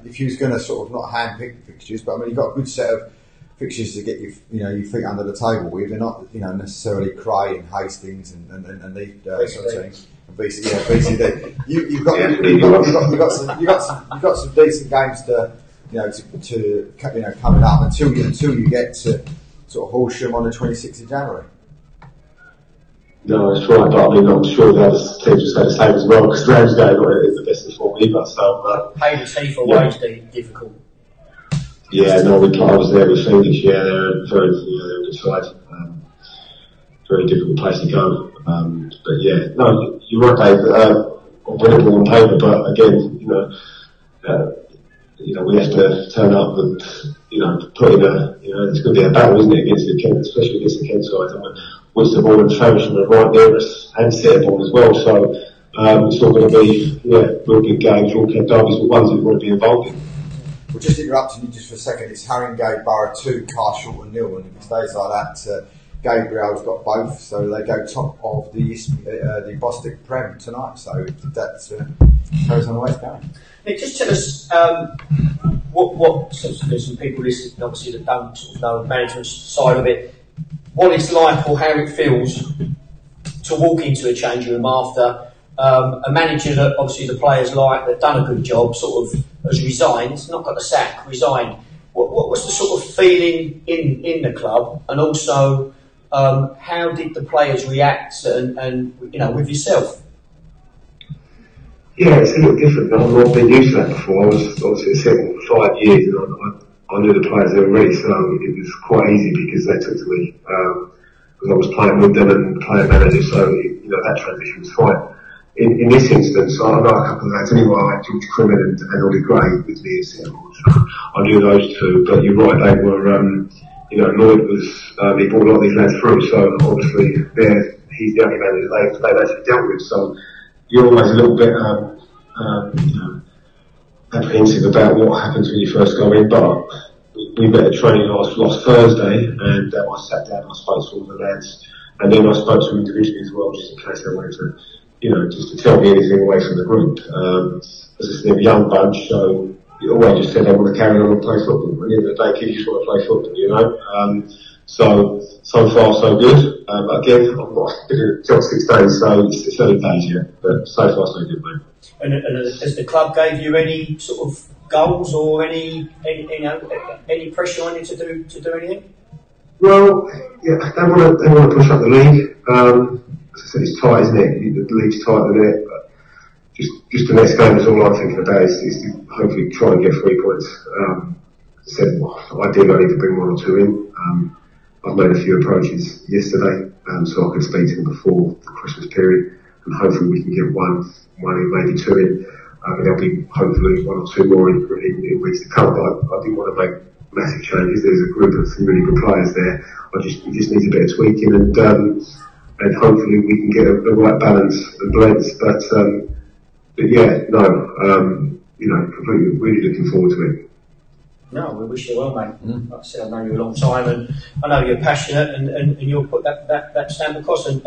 if you was going to sort of not hand pick fixtures, but I mean, you've got a good set of fixtures to get your feet under the table with. They're not, necessarily Cray and Hastings and these sort of things. VCD. You've got some decent games to coming up until you get to sort of Horsham on the 26th of January. No, that's right, but I mean, I'm sure the other teams will say the same as well, because Ramsgate is the best of form either, so... Haywards Heath always difficult. Yeah, no, I was there with Phoenix, they're they're a good side. Very difficult place to go. But yeah, no, you're right, Dave, winnable on paper, but again, we have to turn up and, put in it's going to be a battle, isn't it, against the Kent, especially against the Kent side. Worcester and Faversham are right near us, and Sitterbourne as well, so it's all going to be, real big games, all Kent derbies, but ones that we want to be involved in. We'll just interrupting you just for a second. It's Haringey Borough 2, Carshall and 0, and if it stays like that, Gabriel's got both, so they go top of the Bostic Prem tonight, so that goes on the way it's going. Nick, just tell us what there's some people listening, obviously, that don't sort of know the management side of it, what it's like or how it feels to walk into a change room after a manager that obviously the players like, that done a good job, sort of has resigned, not got the sack, resigned. What's the sort of feeling in the club, and also how did the players react and with yourself? Yeah, it's a little different. I've not been used to that before. I was obviously at Sitterbourne for 5 years, and I knew the players already, so it was quite easy because they took to me because I was playing with them and playing manager, so that transition was fine. In this instance, I know a couple of lads anyway, like George Crimmin and Ollie Gray with me at Sitterbourne, so I knew those two, but you're right, they were, Lloyd was, he brought a lot of these lads through, so obviously he's the only manager they've actually dealt with, so you're always a little bit, apprehensive about what happens when you first go in, but we met at training last Thursday, and I sat down and I spoke to all the lads, and then I spoke to them individually as well, just in case they wanted to, just to tell me anything away from the group. As I said, a young bunch, so you always just said they want to carry on and play football. At the end of the day, kids just want to play football, So far so good. Again, I've not been in the job 6 days, so it's early days yet, but so far so good, mate. And has the club gave you any sort of goals or any pressure on you to do anything? Well, yeah, they want to push up the league. As I said, it's tight, isn't it? The league's tight with it. But just the next game is all I'm thinking about is to hopefully try and get 3 points. As I said, ideally I need to bring 1 or 2 in. I've made a few approaches yesterday, so I can speak to them before the Christmas period, and hopefully we can get one in, maybe 2 in, and there'll be hopefully 1 or 2 more in weeks to come. But I didn't want to make massive changes. There's a group of some really good players there. We just need a bit of tweaking, and hopefully we can get the right balance and blends. But yeah, no, completely really looking forward to it. No, we wish you well, mate. Like I said, I've known you a long time, and I know you're passionate, and you'll put that stamp across. And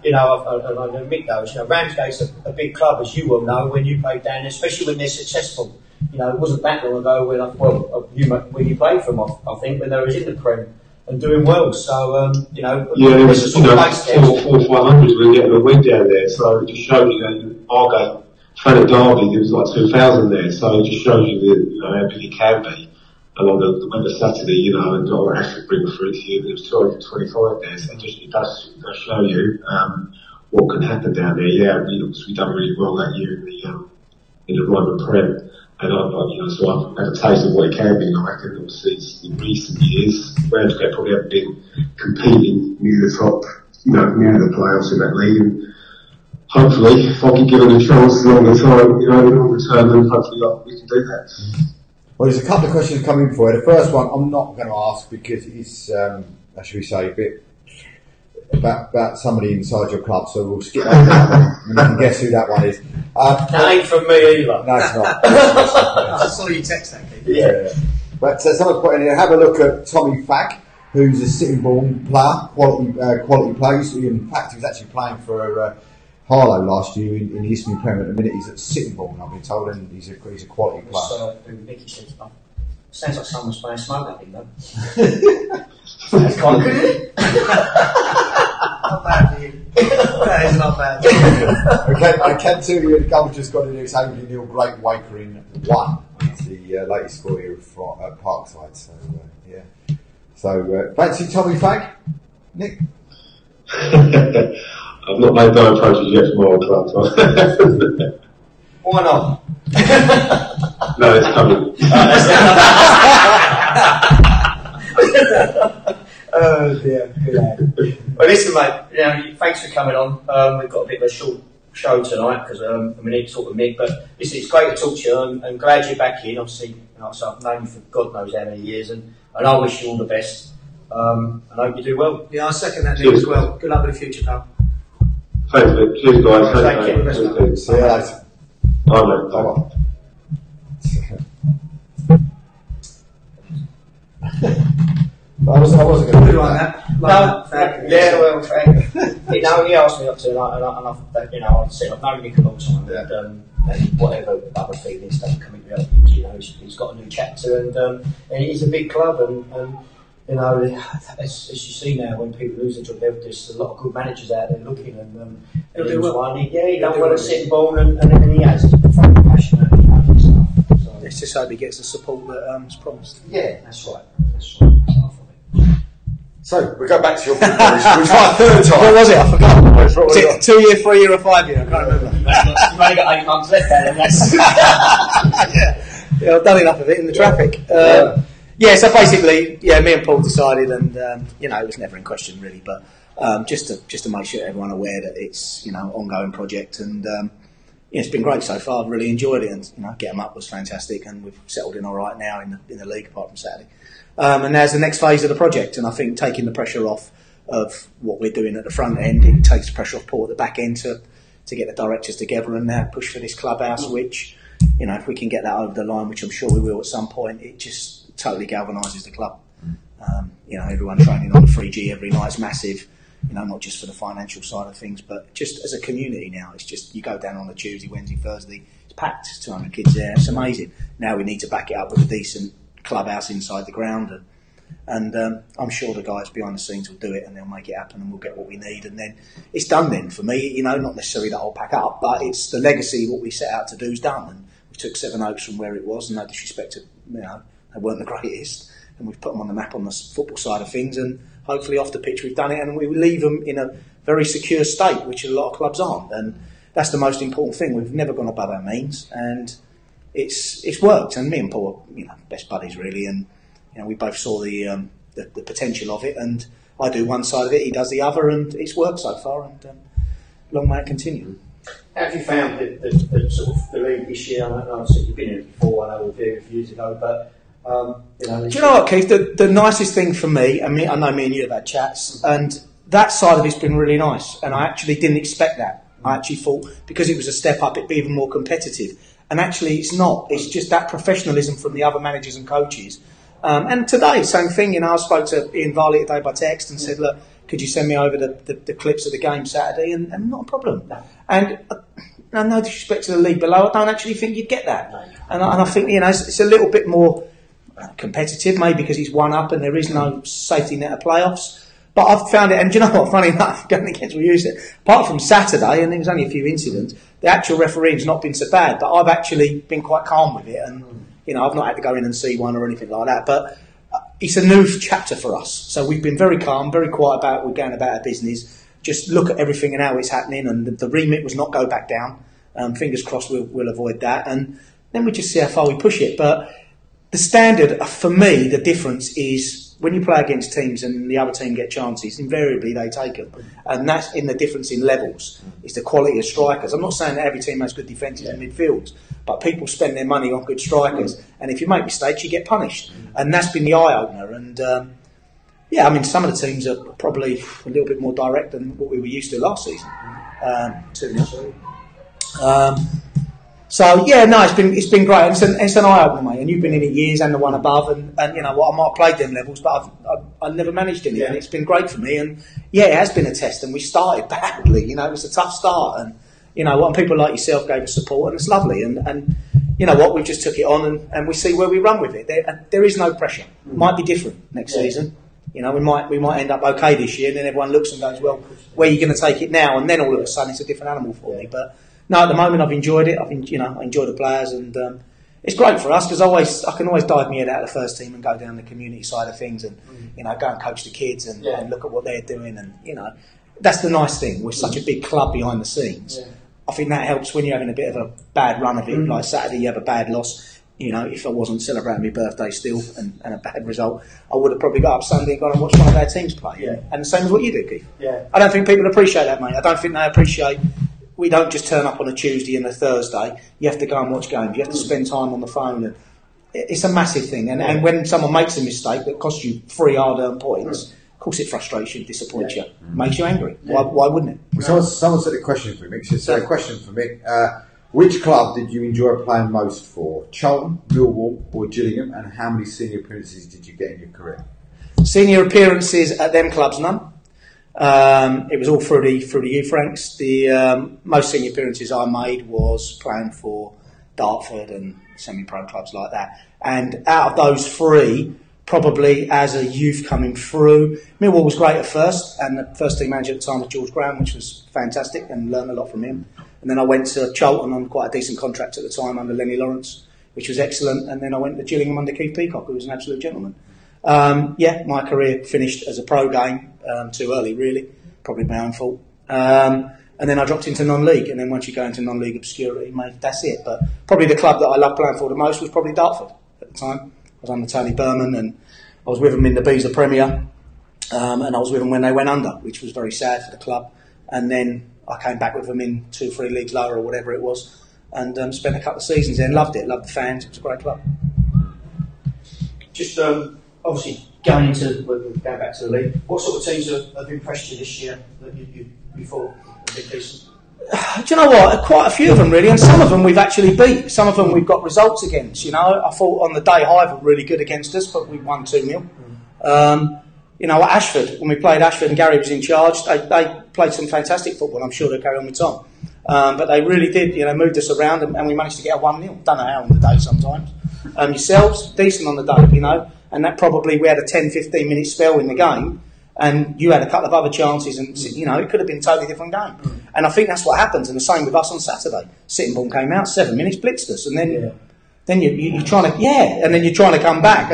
you know, I admit those. You know, Ramsgate's a big club, as you well know, when you played down there, especially when they're successful. You know, it wasn't that long ago when you played for them, I think, when they was in the Prem and doing well. So, you know, it was, you know, 400 when we get the win down there. So it just shows you, our game, Tranent Derby, there was like 2,000 there. So it just shows you how big it can be. And on the Wednesday, Saturday, you know, and I actually bring through to you, there was 225 there. So it does show you what can happen down there. Yeah, we done really well that year in the Ryman Prem. And so I've had a taste of what it can be like, and obviously in recent years, Ramsgate probably haven't been competing near the top, near the playoffs in that league. And hopefully, if I get given a chance longer time, in longer term, then hopefully we can do that. Well, there's a couple of questions coming for you. The first one I'm not going to ask because it's, how should we say, a bit about somebody inside your club, so we'll skip over that one and you can guess who that one is. That ain't from me either. No, it's not. I saw you text that, Keith. Yeah. But someone's put in here, have a look at Tommy Fagg, who's a Sittingbourne player, quality player. In fact, he was actually playing for Harlow last year in the Isthmian Premier. At the minute, he's at Sittingbourne, I've been told, and he's a quality player. Micky said, sounds like someone's playing smoke at him, though. That's quite good, isn't it? Not bad for you. That is not bad. Okay, I can tell you the goal's just got in there. It's Avery Neal, Great Waker in 1. It's the latest score here at Parkside. So, yeah. So, fancy Tommy Fagg? Nick? I've not made no approaches yet from my old club. Why not? No, it's coming. Oh dear, good lad. Well, listen, mate. Thanks for coming on. We've got a bit of a short show tonight because we need to talk to Mick. But listen, it's great to talk to you, and glad you're back in. Obviously, so I've known you for God knows how many years, and I wish you all the best. And I hope you do well. Yeah, I second that, Nick, as well. Good luck with the future, pal. Thanks, mate. Cheers, guys. Thank you. See you later. Bye, mate. Bye. I wasn't going to do like that. He asked me up to, and I said I've known Nick a long time, and whatever other feelings don't come into reality, he's got a new chapter, and it's a big club, and as you see now, when people lose their job, there's a lot of good managers out there looking, and he'll do well. He done well at Sittingbourne, and he has. He's very passionate and stuff. So let's just hope he gets the support that is promised. Yeah, that's right. So, we go back to your football. We tried a third time. What was it? I forgot. Was it 2 year, 3 year, or 5 year? I can't remember. You've only got 8 months left there, that's yeah, I've done enough of it in the traffic. So basically, me and Paul decided, and it was never in question really, but just to make sure everyone aware that it's ongoing project, and it's been great so far. I've really enjoyed it, and get them up was fantastic, and we've settled in all right now in the league apart from Saturday. And there's the next phase of the project, and I think taking the pressure off of what we're doing at the front end, it takes the pressure off Paul at the back end to get the directors together and now push for this clubhouse, which, if we can get that over the line, which I'm sure we will at some point, it just totally galvanises the club. Everyone training on the 3G every night is massive, not just for the financial side of things, but just as a community now. It's just, you go down on a Tuesday, Wednesday, Thursday, it's packed, 200 kids there, it's amazing. Now we need to back it up with a decent clubhouse inside the ground, and I'm sure the guys behind the scenes will do it, and they'll make it happen, and we'll get what we need, and then it's done then for me. Not necessarily that I'll pack up, but it's the legacy. What we set out to do is done, and we took Seven Oaks from where it was, and no disrespect to they weren't the greatest, and we've put them on the map on the football side of things, and hopefully off the pitch we've done it, and we will leave them in a very secure state, which a lot of clubs aren't, and that's the most important thing. We've never gone above our means, and it's worked, and me and Paul are best buddies really, and we both saw the potential of it, and I do one side of it, he does the other, and it's worked so far, and long may it continue. How have you found the sort of the league this year? I know you've been in it before, I know a few years ago, but do you know what, Keith? The nicest thing for me, I know me and you have had chats, and that side of it's been really nice, and I actually didn't expect that. I actually thought because it was a step up, it'd be even more competitive. And actually, it's not. It's just that professionalism from the other managers and coaches. And today, same thing. I spoke to Ian Varley today by text and said, look, could you send me over the clips of the game Saturday? And not a problem. No. And no disrespect to the league below, I don't actually think you'd get that. And I think, it's a little bit more competitive, maybe because he's one up and there is no safety net of playoffs. But I've found it, and do you know what, funny enough, going against we used it, apart from Saturday, and there was only a few incidents, the actual refereeing's not been so bad, but I've actually been quite calm with it, and, I've not had to go in and see one or anything like that, but it's a new chapter for us. So we've been very calm, very quiet about it, we're going about our business, just look at everything and how it's happening, and the remit was not go back down. Fingers crossed we'll avoid that, and then we just see how far we push it. But the standard, for me, the difference is when you play against teams and the other team get chances, invariably they take them. And that's in the difference in levels. It's the quality of strikers. I'm not saying that every team has good defences and midfields, but people spend their money on good strikers. And if you make mistakes, you get punished. And that's been the eye-opener. And, some of the teams are probably a little bit more direct than what we were used to last season. It's been great. It's an eye-opener, mate. And you've been in it years and the one above, and I might have played them levels, but I've never managed in it, and it's been great for me. And it has been a test, and we started badly. It was a tough start, and and people like yourself gave us support, and it's lovely. And we just took it on, and we see where we run with it. There is no pressure. It might be different next season. We might end up okay this year, and then everyone looks and goes, well, where are you going to take it now? And then all of a sudden, it's a different animal for me, but. No, at the moment I've enjoyed it. I enjoy the players, and it's great for us because I can always dive my head out of the first team and go down the community side of things, and go and coach the kids and look at what they're doing, and that's the nice thing. We're such a big club behind the scenes. Yeah. I think that helps when you're having a bit of a bad run of it. Like Saturday, you have a bad loss. If I wasn't celebrating my birthday still and a bad result, I would have probably got up Sunday and gone and watched one of our teams play. Yeah. And the same as what you do, Keith. Yeah. I don't think people appreciate that, mate. I don't think they appreciate. We don't just turn up on a Tuesday and a Thursday. You have to go and watch games. You have to spend time on the phone. And it's a massive thing. And when someone makes a mistake that costs you 3 hard-earned points, of course it frustrates you, disappoints you, makes you angry. Why wouldn't it? Someone said a question for me. A question for me. Which club did you enjoy playing most for? Charlton, Millwall or Gillingham? And how many senior appearances did you get in your career? Senior appearances at them clubs, none. It was all through the youth ranks. The most senior appearances I made was playing for Dartford and semi-pro clubs like that. And out of those 3, probably as a youth coming through, Millwall was great at first, and the first team manager at the time was George Graham, which was fantastic, and learned a lot from him. And then I went to Charlton on quite a decent contract at the time under Lenny Lawrence, which was excellent. And then I went to Gillingham under Keith Peacock, who was an absolute gentleman. My career finished as a pro game too early, really. Probably my own fault. And then I dropped into non-league. And then once you go into non-league obscurity, mate, that's it. But probably the club that I loved playing for the most was probably Dartford at the time. I was under Tony Berman, and I was with them in the Beazler Premier. And I was with them when they went under, which was very sad for the club. And then I came back with them in 2-3 leagues lower or whatever it was, and spent a couple of seasons there. Loved it, loved the fans. It was a great club. Just obviously going back to the league. What sort of teams have impressed you this year that you thought were decent? Do you know what? Quite a few of them really, and some of them we've actually beat. Some of them we've got results against. I thought on the day Hive were really good against us, but we won 2-0. At Ashford, when we played Ashford and Gary was in charge, they played some fantastic football. I'm sure they'll carry on with Tom. But they really did, moved us around, and we managed to get a 1-0. Don't know how on the day sometimes. Yourselves, decent on the day, and that probably, we had a 10-15 minute spell in the game, and you had a couple of other chances, and it could have been a totally different game. And I think that's what happens, and the same with us on Saturday. Sittingbourne came out, 7 minutes, blitzed us, and then you're trying to, and then you're trying to come back,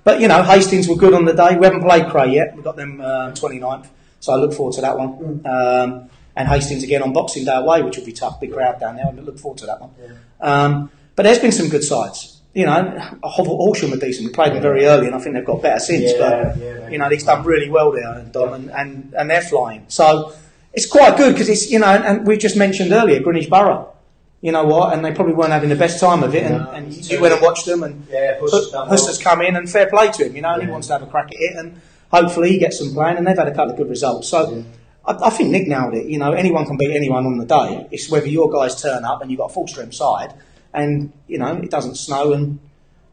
But, Hastings were good on the day. We haven't played Cray yet. We've got them 29th. So I look forward to that one. And Hastings again on Boxing Day away, which will be tough. Big crowd down there. I look forward to that one. Yeah. But there's been some good sides. Horsham were decent. We played them very early, and I think they've got better since. They've done really well there, Dom, and they're flying. So it's quite good because it's, and we just mentioned earlier, Greenwich Borough. You know what? And they probably weren't having the best time of it. And you went and watched them, and Huster's come in, and fair play to him. And he wants to have a crack at it, and hopefully he gets some playing. And they've had a couple of good results. So I think Nick nailed it. Anyone can beat anyone on the day. It's whether your guys turn up and you've got a full strength side, and it doesn't snow, and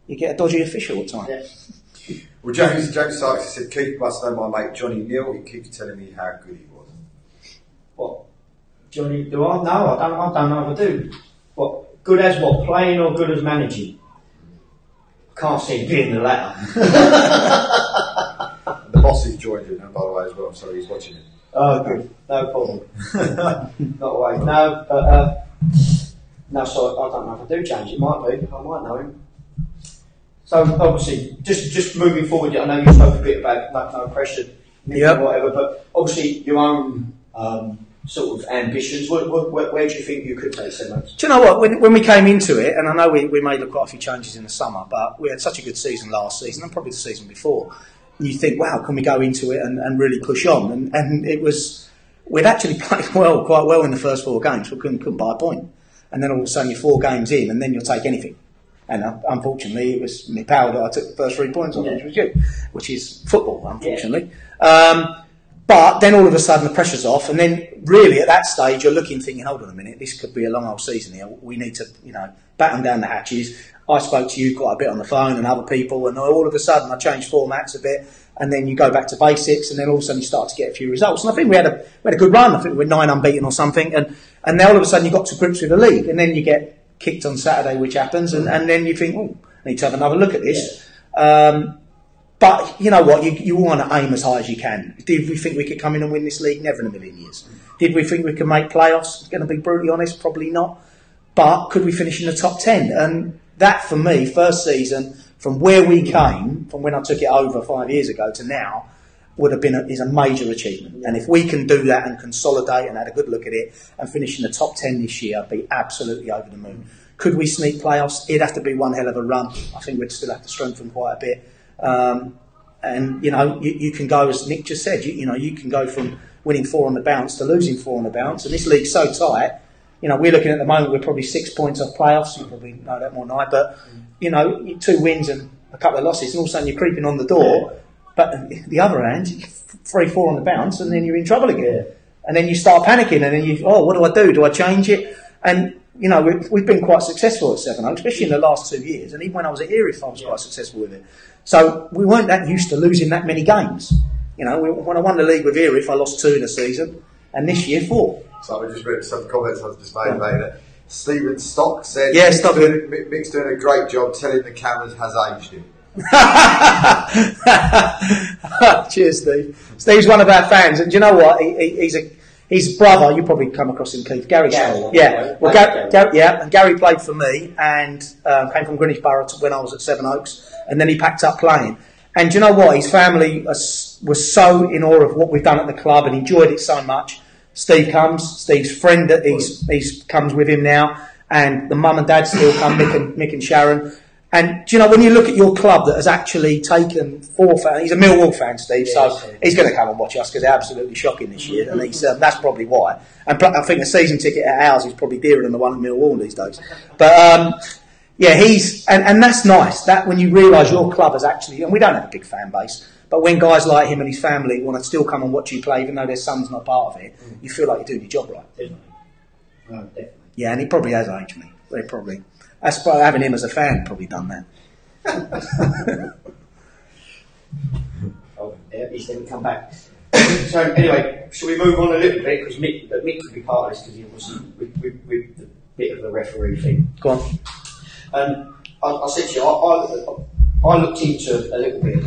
you get a dodgy official at times. Well, James Sykes said, Keith must know my mate Johnny Neal. He keeps telling me how good he was. What? Johnny, do I? No, I don't know if I do. What? Good as what? Playing or good as managing? Can't see it being the latter. The boss has joined in, by the way, as well, so he's watching it. Oh, good. No problem. Not away. No, but no, so I don't know if I do change. It might be. I might know him. So obviously, just moving forward, I know you spoke a bit about no pressure, whatever, but obviously your own sort of ambitions. Where do you think you could take so much? Do you know what? When we came into it, and I know we made quite a few changes in the summer, but we had such a good season last season, and probably the season before. And you think, wow, can we go into it and really push on? And it was, we'd actually played quite well in the first 4 games, but couldn't buy a point. And then all of a sudden you're 4 games in, and then you'll take anything. And unfortunately, it was my power that I took the first 3 points on, which is football, unfortunately. Yeah. But then all of a sudden the pressure's off, and then really at that stage you're looking, thinking, hold on a minute, this could be a long old season here. We need to, batten down the hatches. I spoke to you quite a bit on the phone and other people, and all of a sudden I changed formats a bit, and then you go back to basics, and then all of a sudden you start to get a few results. And I think we had a good run. I think we were 9 unbeaten or something, and then all of a sudden you got to grips with the league, and then you get kicked on Saturday, which happens, and then you think, oh, I need to have another look at this. Yeah. But you know what, you want to aim as high as you can. Did we think we could come in and win this league? Never in a million years. Did we think we could make playoffs? Going to be brutally honest, probably not. But could we finish in the top 10? And that, for me, first season, from where we came, from when I took it over 5 years ago to now, would have been is a major achievement. And if we can do that and consolidate and have a good look at it and finish in the top 10 this year, I'd be absolutely over the moon. Could we sneak playoffs? It'd have to be one hell of a run. I think we'd still have to strengthen quite a bit. And you can go, as Nick just said, you can go from winning 4 on the bounce to losing 4 on the bounce. And this league's so tight. We're looking at the moment, we're probably 6 points off playoffs. You probably know that more than I. But 2 wins and a couple of losses, and all of a sudden you're creeping on the door. But on the other hand, 3-4 on the bounce, and then you're in trouble again. And then you start panicking, and then what do I do? Do I change it? And we've been quite successful at Sevenoaks, especially in the last 2 years. And even when I was at Erith, I was quite successful with it. So we weren't that used to losing that many games. When I won the league with Erith, I lost 2 in a season, and this year 4. So I just read some comments I've just made later. Stephen Stock said, Mick's doing a great job telling the cameras has aged him. Cheers, Steve. Steve's one of our fans, and do you know what? He's brother. You probably come across him, Keith. Gary. Yeah. Well, and Gary played for me and came from Greenwich Borough when I was at Sevenoaks, and then he packed up playing. And do you know what? His family was so in awe of what we've done at the club and enjoyed it so much. Steve's friend that he's comes with him now, and the mum and dad still come, Mick and Sharon. And do you know, when you look at your club that has actually taken 4 fans, he's a Millwall fan, Steve, so he's going to come and watch us because they're absolutely shocking this year, and that's probably why. And I think the season ticket at ours is probably dearer than the one in Millwall these days. But he's and that's nice. That when you realise your club has actually, and we don't have a big fan base, but when guys like him and his family want to still come and watch you play, even though their son's not part of it, you feel like you're doing your job right. Definitely. No, definitely. Yeah, and he probably has aged me. Very probably. That's probably having him as a fan probably done that. He's going to come back. So anyway, shall we move on a little bit, because Mick could be part of this because he was with the bit of the referee thing. Go on. I said to you, I looked into a little bit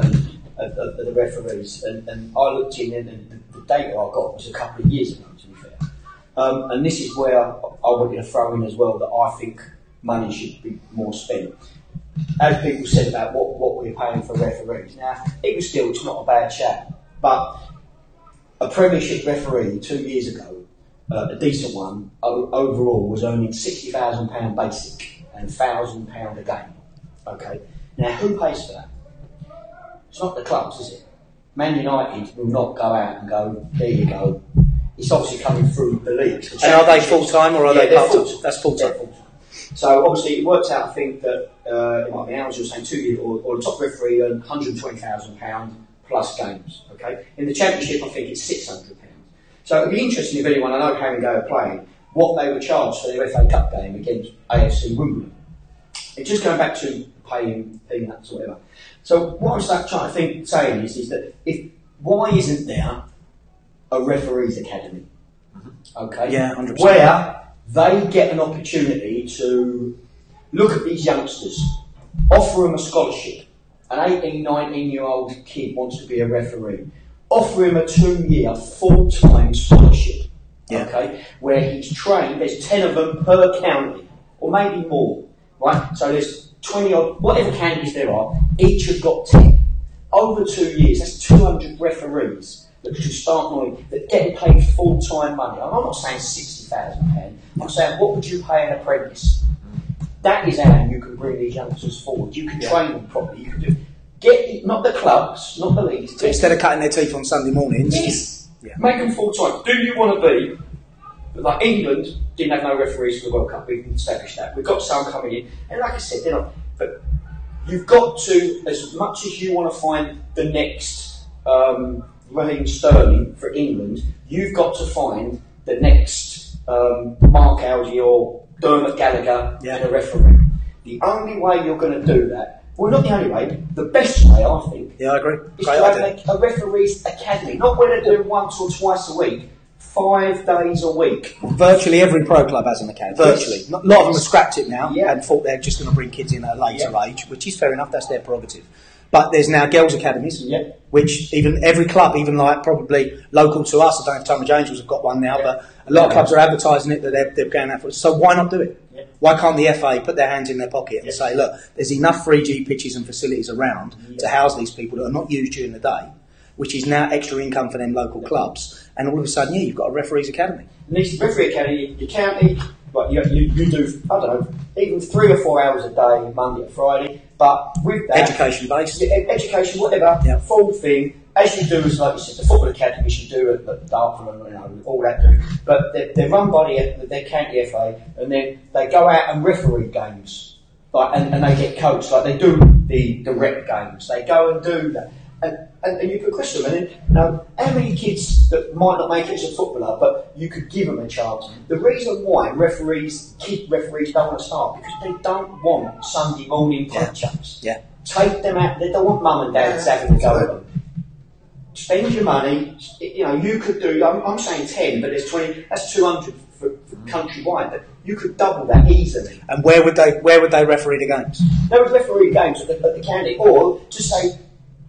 of the referees, and I looked in, and the data I got was a couple of years ago, to be fair. And this is where I wanted to throw in as well that I think money should be more spent. As people said about what we're paying for referees. Now, it's not a bad chat, but a Premiership referee 2 years ago, a decent one, overall was earning £60,000 basic and £1,000 a game. Okay, now who pays for that? It's not the clubs, is it? Man United will not go out and go, there you go. It's obviously coming through the leagues. And are they full time or are they part time? That's full time. So obviously it works out, I think, that it might be hours, you're saying 2 years, or the top referee earned £120,000 plus games. Okay, in the Championship I think it's £600. So it'd be interesting if anyone, I know Harry and Go are playing, what they were charged for their FA Cup game against AFC Wimbledon. It's just going back to pay him peanuts or whatever. So what I'm trying to saying is that why isn't there a referees academy? Okay, Yeah, 100%. Where they get an opportunity to look at these youngsters, offer them a scholarship. An 18, 19-year-old kid wants to be a referee. Offer him a 2-year full-time scholarship. Yeah. Okay, where he's trained. There's 10 of them per county, or maybe more. Right, so there's 20 odd, whatever counties there are. Each have got 10. Over 2 years, that's 200 referees that should start knowing that getting paid full-time money. I'm not saying £60,000. I'm saying, what would you pay an apprentice? That is how you can bring these youngsters forward. You can train them properly. You can not the clubs, not the leagues. So instead of cutting their teeth on Sunday mornings, yes, make them full-time. Do you want to be like England? Didn't have no referees for the World Cup. We can establish that. We've got some coming in, and like I said, they're not. But you've got to, as much as you want to find the next Raheem Sterling for England, you've got to find the next Mark Algie or Dermot Gallagher and a referee. The only way you're going to do that, well, not the only way, the best way, I think, I agree. is to have a referees academy. Not where they're doing once or twice a week, 5 days a week. Virtually every pro club has an academy. Virtually. A lot of them have scrapped it now and thought they're just going to bring kids in at a later age, which is fair enough, that's their prerogative. But there's now girls' academies, which even every club, even like probably local to us, I don't know if Tunbridge Angels have got one now, but a lot of clubs are advertising it that they're going out for it. So why not do it? Why can't the FA put their hands in their pocket and say, look, there's enough 3G pitches and facilities around to house these people that are not used during the day, which is now extra income for them local clubs, and all of a sudden, you've got a referees academy. And this referee academy, your county, like you do, I don't know, even 3 or 4 hours a day, Monday to Friday, but with that... Education based. Education, whatever, full thing, as you do as, like you said, the football academies you do at Dartford and all that do, but they're run by their county FA, and then they go out and referee games, like, and they get coached, like they do the rep games, they go and do that. And you could question them, and then, how many kids that might not make it as a footballer, but you could give them a chance? The reason why kid referees don't want to start, because they don't want Sunday morning punch-ups. Take them out, they don't want mum and dad having to go at them. Spend your money, you could do, I'm saying 10, but there's 20, that's 200 for countrywide, but you could double that easily. And where would they referee the games? They would referee games at the county, or just say,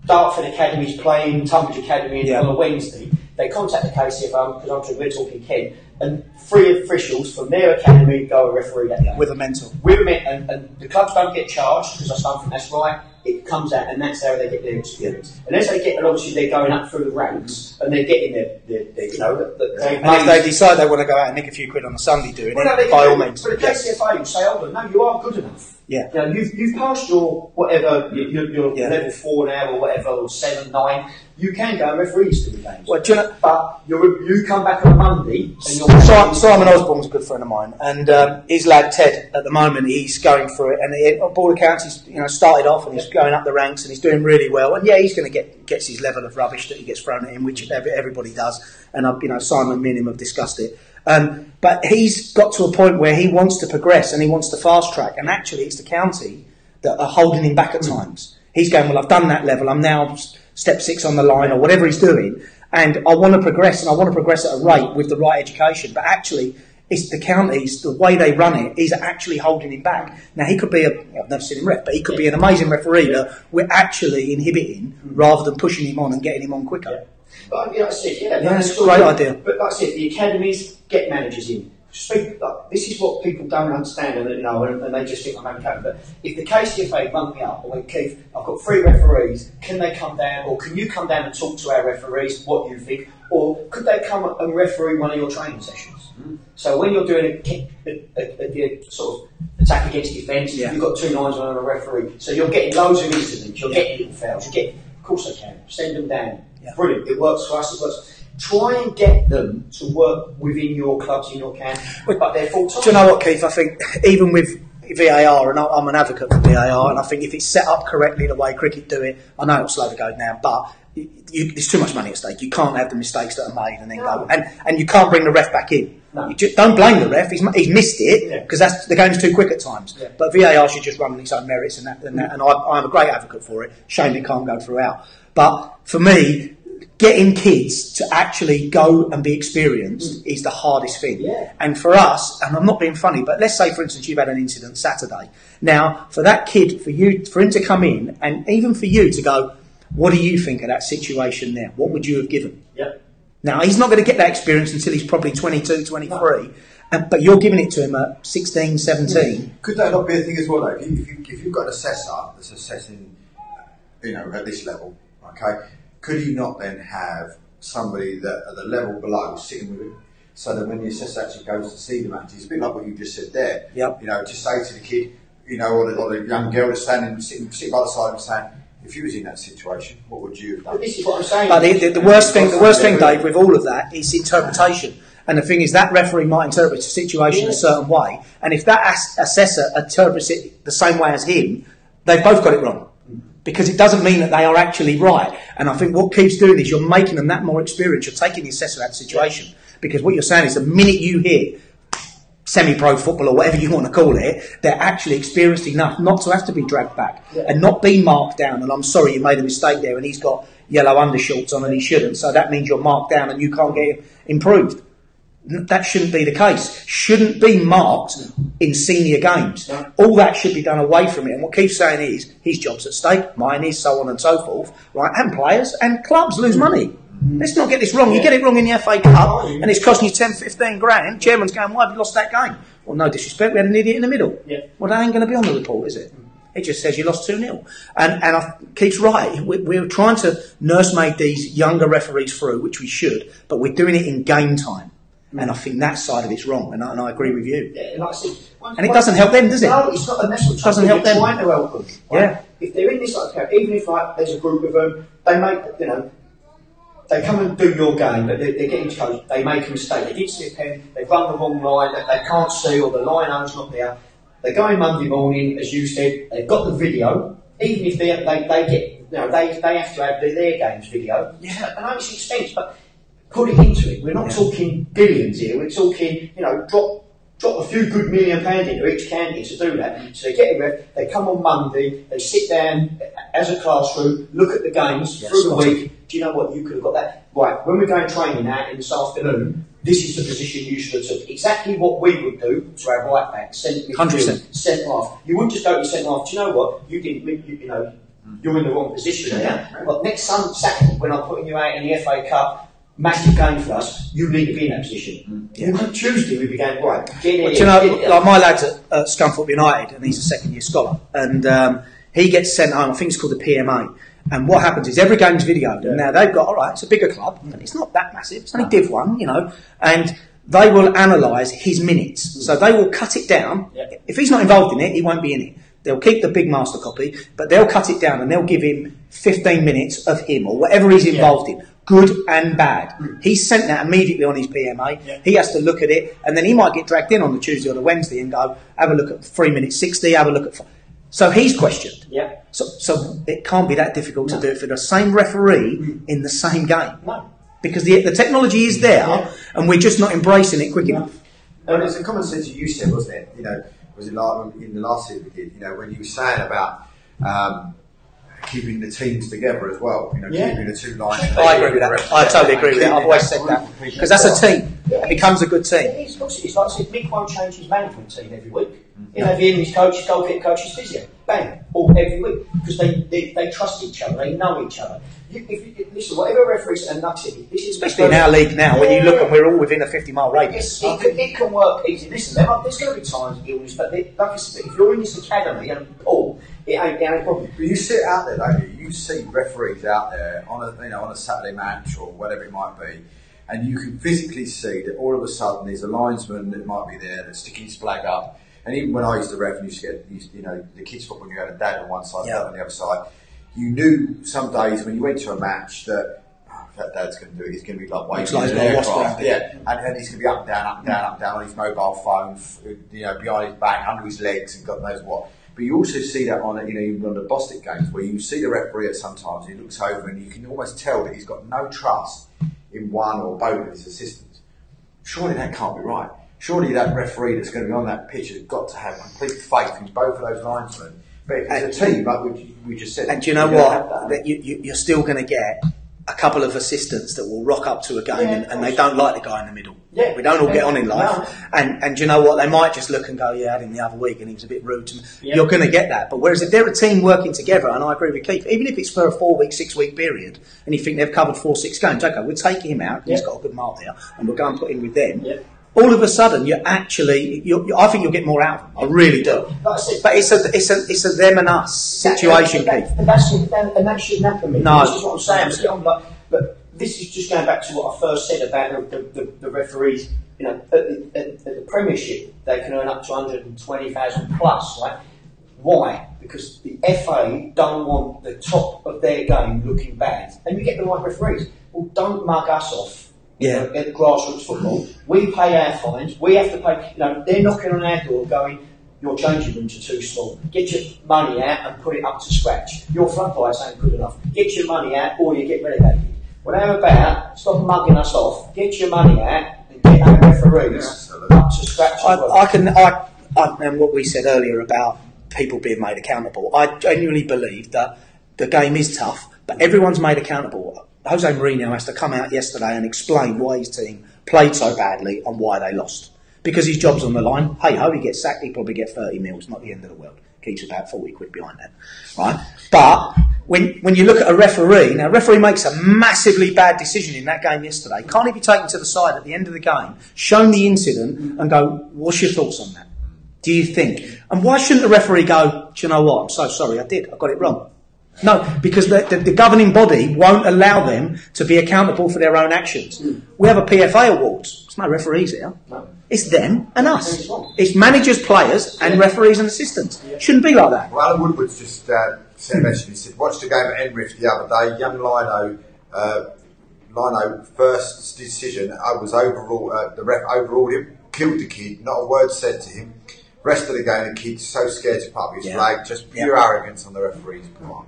Dartford Academy's playing Tunbridge Academy on a Wednesday. They contact the KCFO, because I'm sure we're talking Kent, and 3 officials from their academy go and referee that game. With a mentor. And the clubs don't get charged, because I don't think that's right. It comes out, and that's how they get their experience. And as they get, and obviously they're going up through the ranks, and they're getting their and if they decide they want to go out and nick a few quid on a Sunday doing it, by all means. But the KCFA will say, hold on, no, you are good enough. You've passed your whatever, your level 4 now, or whatever, or 7, 9. You can go and referee to the games. Well, do you know, but you come back on Monday, and you're Simon Osborne's a good friend of mine, and his lad Ted, at the moment, he's going through it, and on all accounts, he's started off and he's going up the ranks and he's doing really well. And he's going to get his level of rubbish that he gets thrown at him, which everybody does. And Simon and him have discussed it. But he's got to a point where he wants to progress and he wants to fast track. And actually, it's the county that are holding him back at times. He's going, well, I've done that level. I'm now step 6 on the line, or whatever he's doing. And I want to progress, and I want to progress at a rate with the right education. But actually, it's the counties, the way they run it, is actually holding him back. Now, he could be I've never seen him ref, but he could be an amazing referee that we're actually inhibiting rather than pushing him on and getting him on quicker. But like I said, that's a great idea. But like I said, the academies get managers in. This is what people don't understand, and they just think I'm okay. But if the KCFA rung me up, or Keith, I've got 3 referees, can they come down, or can you come down and talk to our referees, what you think? Or could they come and referee one of your training sessions? So when you're doing a sort of attack against defence, you've got 2 lines on a referee. So you're getting loads of incidents, you're getting little fouls, of course they can, send them down. Brilliant, it works for us, it works. Try and get them to work within your clubs, in your camp, but they're full-time. Do you know what, Keith? I think even with VAR, and I'm an advocate for VAR, and I think if it's set up correctly the way cricket do it, I know it'll slow the game down, but there's too much money at stake. You can't have the mistakes that are made and then go. And you can't bring the ref back in. No. Don't blame the ref. He's missed it because the game's too quick at times. Yeah. But VAR should just run on its own merits and that. And I'm a great advocate for it. Shame it can't go throughout. But for me, getting kids to actually go and be experienced is the hardest thing. Yeah. And for us, and I'm not being funny, but let's say, for instance, you've had an incident Saturday. Now, for that kid, for him to come in, and even for you to go, what do you think of that situation there? What would you have given? Yep. Now, he's not going to get that experience until he's probably 22, 23, but you're giving it to him at 16, 17. Could that not be a thing as well, though? If you've got an assessor that's assessing, at this level, okay, could you not then have somebody that at the level below sitting with him, so that when the assessor actually goes to see the match, it's a bit like what you just said there. Yep. To say to the kid, or the young girl that's sitting by the side and saying, if you was in that situation, what would you have done? But this is what I'm saying. But the worst thing, Dave, with all of that is interpretation. And the thing is, that referee might interpret a situation a certain way, and if that assessor interprets it the same way as him, they've both got it wrong. Because it doesn't mean that they are actually right. And I think what keeps doing is you're making them that more experienced. You're taking the assessor out of the situation. Because what you're saying is the minute you hear semi-pro football or whatever you want to call it, they're actually experienced enough not to have to be dragged back and not be marked down. And I'm sorry, you made a mistake there and he's got yellow undershorts on and he shouldn't. So that means you're marked down and you can't get improved. That shouldn't be the case. Shouldn't be marked in senior games. No. All that should be done away from it. And what Keith's saying is his job's at stake, mine is, so on and so forth. Right? And players and clubs lose money. Let's not get this wrong. You get it wrong in the FA Cup and it's costing you 10, 15 grand. Chairman's going, why have you lost that game? Well, no disrespect, we had an idiot in the middle. Yeah. Well, that ain't going to be on the report, is it? It just says you lost 2-0. And Keith's right. We're trying to nursemaid these younger referees through, which we should, but we're doing it in game time. And I think that side of it's wrong, and I agree with you. Yeah, like I said, and it doesn't help them, does it? No, it's not a mess. It doesn't help them. Trying to help them. Right? Yeah. If they're in this even if there's a group of them, they make they come and do your game, but they're getting coached. They make a mistake. They didn't see a pen. They run the wrong line. They can't see, or the lineo's not there. They go in Monday morning, as you said. They've got the video. Even if they get, they have to have their game's video. Yeah. I know it's expensive, but put it into it. We're not talking billions here. We're talking, drop a few good £1 million into each county to do that. So they get a ref, they come on Monday, they sit down as a classroom, look at the games through the week. Do you know what? You could have got that. Right, when we're going training out in this afternoon, this is the position you should have took. Exactly what we would do to our right back, centre midfield, centre half. You wouldn't just go to centre half. Do you know what? You didn't, you're in the wrong position there. But next Saturday, when I'm putting you out in the FA Cup, massive game for us, you need to be in that position. On Tuesday we began, right, get in. Like my lad's at Scunthorpe United, and he's a second year scholar, and he gets sent home, I think it's called the PMA, and what happens is every game's videoed, and now they've got, alright, it's a bigger club, and it's not that massive, it's only Div 1, and they will analyse his minutes, so they will cut it down. If he's not involved in it, he won't be in it. They'll keep the big master copy, but they'll cut it down and they'll give him 15 minutes of him, or whatever he's involved in. Good and bad. He's sent that immediately on his PMA. Yeah. He has to look at it, and then he might get dragged in on the Tuesday or the Wednesday and go, have a look at 3 minutes 60, have a look at... So he's questioned. Yeah. So it can't be that difficult to do it for the same referee in the same game. No. Because the technology is there, and we're just not embracing it quick enough. And it's a common sense you said, wasn't it? Was it like in the last season we did, when you were saying about... keeping the teams together as well, keeping the two lines. I agree with that. I totally agree with that. I've always said that because that's a team. It becomes a good team. It's like I said, Mick won't change his management team every week. His coach, his goalkeeper coach, his physio, bang, all every week because they trust each other, they know each other. Listen, whatever referees and that's it. This is especially in our league now, when you look and we're all within a 50-mile radius. It can work easy. Listen, there's going to be times of illness, but like I said, if you're in this academy and it ain't a problem. But you sit out there, don't you? You see referees out there on a Saturday match or whatever it might be, and you can physically see that all of a sudden there's a linesman that might be there that's sticking his flag up. And even when I used to ref and used to get, the kids' football, you had a dad on one side, dad on the other side. You knew some days when you went to a match that that dad's going to do it. He's going to be like waiting in an aircraft, and he's going to be up and down, up and down, up and down on his mobile phone, behind his back, under his legs, and God knows what. But you also see that on, even on the Bostic games, where you see the referee at sometimes, he looks over and you can almost tell that he's got no trust in one or both of his assistants. surely that can't be right. Surely that referee that's going to be on that pitch has got to have complete faith in both of those linesmen. But if it's a team, like we just said... And do you know what? That you're still going to get a couple of assistants that will rock up to a game and they don't like the guy in the middle. Yeah. We don't all get on in life. No. And do you know what? They might just look and go, yeah, I had him the other week and he was a bit rude to me. Yeah. You're going to get that. But whereas if they're a team working together, and I agree with Keith, even if it's for a 4-week, 6-week period, and you think they've covered 4-6 games, okay, we'll take him out, he's got a good mark there, and we'll go and put him with them. Yeah. All of a sudden, I think you'll get more out of them. I really do. But it's a them and us situation, Keith. And that shouldn't happen. No. This is what I'm saying. But this is just going back to what I first said about the referees. You know, at the Premiership, they can earn up to 120,000 plus, right? Why? Because the FA don't want the top of their game looking bad. And you get the right referees. Well, don't mug us off. Yeah. At grassroots football, we pay our fines. We have to pay. You know, they're knocking on our door, going, "Your changing rooms are too small. Get your money out and put it up to scratch. Your floodlights ain't good enough. Get your money out, or you get relegated." Well, how about stop mugging us off? Get your money out and get our referees up to scratch. And what we said earlier about people being made accountable, I genuinely believe that the game is tough, but everyone's made accountable. Jose Mourinho has to come out yesterday and explain why his team played so badly and why they lost. Because his job's on the line. Hey ho, he gets sacked, he'll probably get 30 mils, not the end of the world. Keeps about 40 quid behind that. Right? But when you look at a referee, now a referee makes a massively bad decision in that game yesterday. Can't he be taken to the side at the end of the game, shown the incident and go, what's your thoughts on that? Do you think? And why shouldn't the referee go, do you know what, I'm so sorry, I got it wrong. No, because the governing body won't allow them to be accountable for their own actions. We have a PFA Awards. There's no referees here. No. It's them and us. It's managers, players, and referees and assistants. Shouldn't be like that. Well, Alan Woodward's just sent a message. He said, watched the game at Enrich the other day. Young Lino, first decision, was overruled. The ref overruled him, killed the kid. Not a word said to him. Rest of the game, the kid's so scared to put up his flag. Just pure arrogance on the referee's part.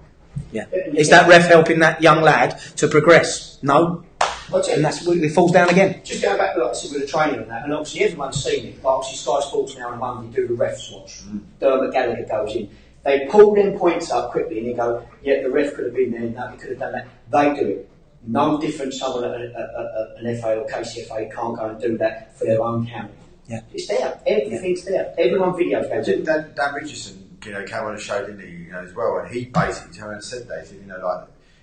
Yeah. Is that ref helping that young lad to progress? No. And that's it falls down again. Just going back to like, with the training and that, and obviously everyone's seen it. Like, obviously Sky Sports now on a Monday do the refs watch. Dermot Gallagher goes in. They pull them points up quickly and you go, yeah, the ref could have been there, no, he could have done that. They do it. No different someone at an FA or KCFA can't go and do that for their own camera. Yeah. It's there. Everything's there. Everyone videos goes in. Dan Richardson, came on the show, didn't he? As well, and he basically turned and said that. He said,